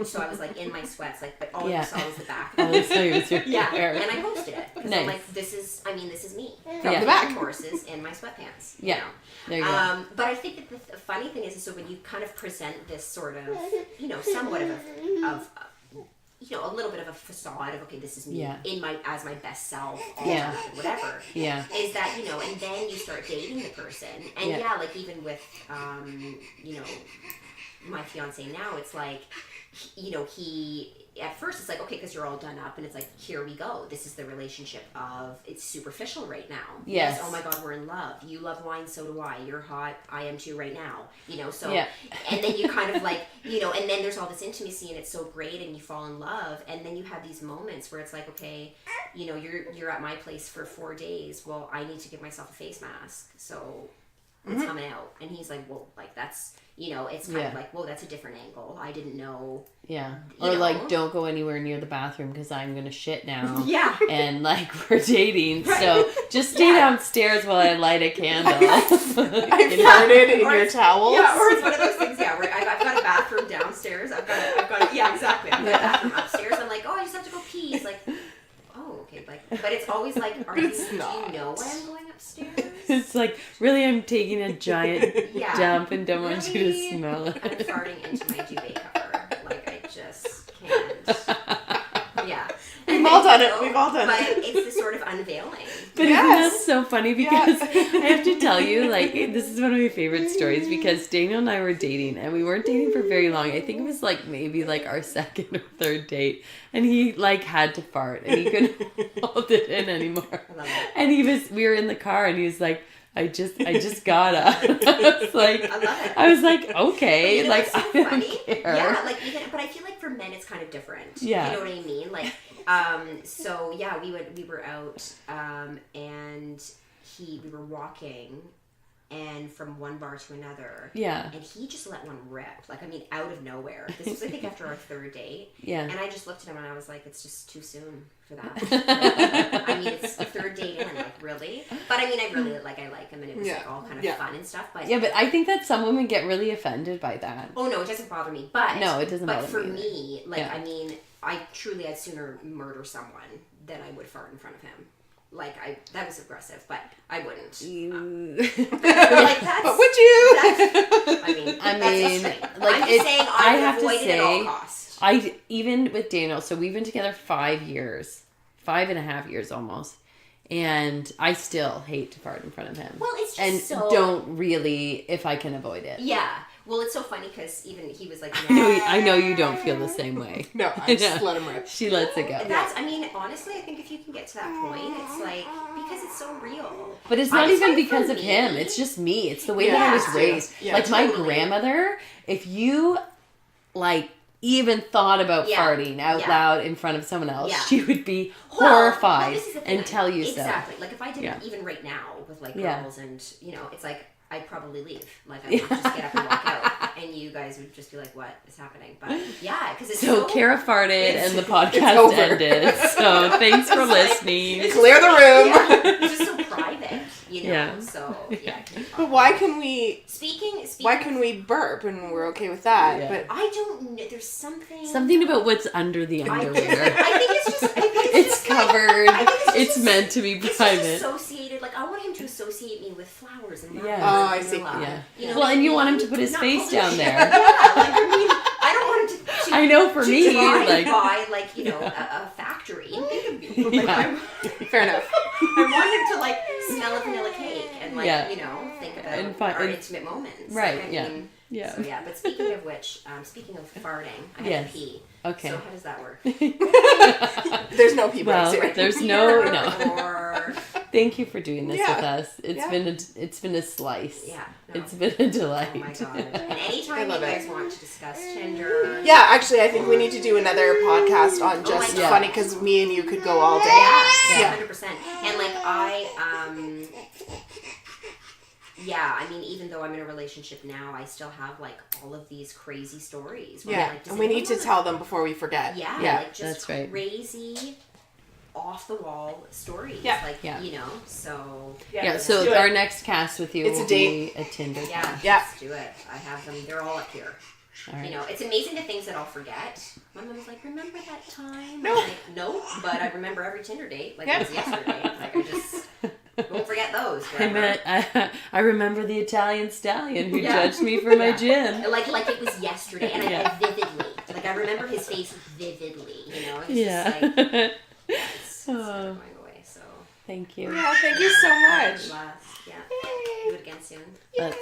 So I was like in my sweats, like, but all Yeah. you saw was the back. All I saw was your Yeah, hair. and I posted it because Nice. I'm like, this is me From the the back. horses in my sweatpants. Yeah. You know? There you go. But I think that the funny thing is so when you kind of present this sort of, you know, somewhat of you know, a little bit of a facade of, okay, this is me Yeah. as my best self, all Yeah. whatever. Yeah. Is that, you know, and then you start dating the person. And Yeah. yeah, like even with, you know, my fiance now, it's like, he at first it's like, okay, because you're all done up, and it's like, here we go. This is the relationship of, it's superficial right now. Yes. Oh my God, we're in love. You love wine, so do I. You're hot. I am too right now. So, Yeah. and then you kind of like, and then there's all this intimacy, and it's so great, and you fall in love, and then you have these moments where it's like, okay, you're at my place for 4 days. Well, I need to give myself a face mask. So it's coming out. And he's like, well, like that's, it's kind of like, whoa, that's a different angle. I didn't know. Yeah. Or like, don't go anywhere near the bathroom because I'm going to shit now. Yeah. And like, we're dating. So just stay downstairs while I light a candle. I farted in your towels. Yeah, or it's one of those things, where I've got a bathroom downstairs. I've got yeah, exactly. I've got a bathroom upstairs. I'm like, oh, I just have to go pee. He's like, oh, okay. Like, but it's always like, do you know why I'm going upstairs? It's like, really, I'm taking a giant dump and don't want you to Really? smell it. I'm farting into my duvet cover. Like, I just can't. Yeah. We've all done it. We've all done but it. it's this sort of unveiling. But isn't that so funny? Because I have to tell you, like, this is one of my favorite stories because Daniel and I were dating and we weren't dating for very long. I think it was like maybe like our second or third date. And he like had to fart and he couldn't hold it in anymore. I love it. And we were in the car and he was like, I just gotta. I was like, I love it. I was like, okay, But like it's so I don't funny. care. Yeah, like but I feel like for men it's kind of different. Yeah. You know what I mean? Like, so yeah, we were out, and we were walking, and from one bar to another. Yeah. And he just let one rip. Like, I mean, out of nowhere. This was, I think, after our third date. Yeah. And I just looked at him and I was like, it's just too soon for that. Like, I mean, it's the third date in, like, really? But I mean, I really like him, and it was like all kind of fun and stuff. But yeah, but I think that some women get really offended by that. oh no, it doesn't bother me. But No, it doesn't bother But for me either. me, like, Yeah. I mean, I'd sooner murder someone than I would fart in front of him. Like, that was aggressive, but I wouldn't. Like, that's, But would you? I mean, that's extreme. like, I'm just saying I I have would to avoid it at all costs. Even with Daniel, so we've been together 5 years, 5.5 years almost, and I still hate to fart in front of him. Well, it's just and so... don't really if I can avoid it. Yeah. Well, it's so funny because even he was like... I know you don't feel the same way. No, I just let him rip. She lets it go. I mean, honestly, I think if you can get to that point, it's like, because it's so real. But it's not even like, because for of me- him. It's just me. It's the way that I was raised. Yeah, like my totally. grandmother, if you like even thought about farting out loud in front of someone else, she would be horrified this is the thing. and tell you Exactly. Like, if I did it even right now with, like, girls and, it's like, I'd probably leave. Like, I'd just get up and walk out, and you guys would just be like, what is happening? But, yeah, because it's so... Kara farted, and the podcast ended. So, thanks for listening. Clear the room. Yeah, it's just so private, Yeah. So, yeah. But why can we... Speaking Why can we burp and we're okay with that? Yeah. But I don't know. There's something... Something about what's under the underwear. I think it's just... It's covered. It's meant to be It's private. just associated. Like, I want him to associate me with flowers and Yeah. Oh, I see. Yeah. You know Well, what and I you want him mean? to put his Not face publish down it. there. Yeah, like, I mean, I don't want him to I know for me, drive like... by, like, a factory and think of me. Like, Yeah. fair enough. I want him to, like, smell a vanilla cake and, like, think about our intimate moments. Right, Like, I yeah. mean, Yeah. So, yeah, but speaking of which, speaking of farting, I have Yes. to pee. Okay. So how does that work? There's no pee breaks Well, here. there's no... Or... Thank you for doing this Yeah. with us. Yeah. It's been a slice. Yeah. No. It's been a delight. Oh my god. And anytime I you love guys it. want to discuss Tinder. Yeah, actually, I think we need to do another podcast on just my God. funny because me and you could go all day. Yeah, 100%. And like I mean, even though I'm in a relationship now, I still have like all of these crazy stories. Where Yeah, I'm like, does and we need anyone to tell them before we forget. Yeah, Yeah, like just that's right. crazy, off the wall stories. Yeah. Like, Yeah. so Yeah, so our next cast with you It's a will date. be a Tinder yeah, cast. Yeah. let's do it. I have them. They're all up here. All right. It's amazing the things that I'll forget. My mom's like, remember that time? No. I'm like, no, but I remember every Tinder date. Like, it was yesterday. Like, I just won't forget those. I remember the Italian stallion who Yeah. judged me for my gin. Like it was yesterday. And Yeah. I vividly. Like, I remember his face vividly, It's Yeah. just like, it's never going away, so. Thank you. Yeah, thank you so much. Yeah. Do it again soon. Let's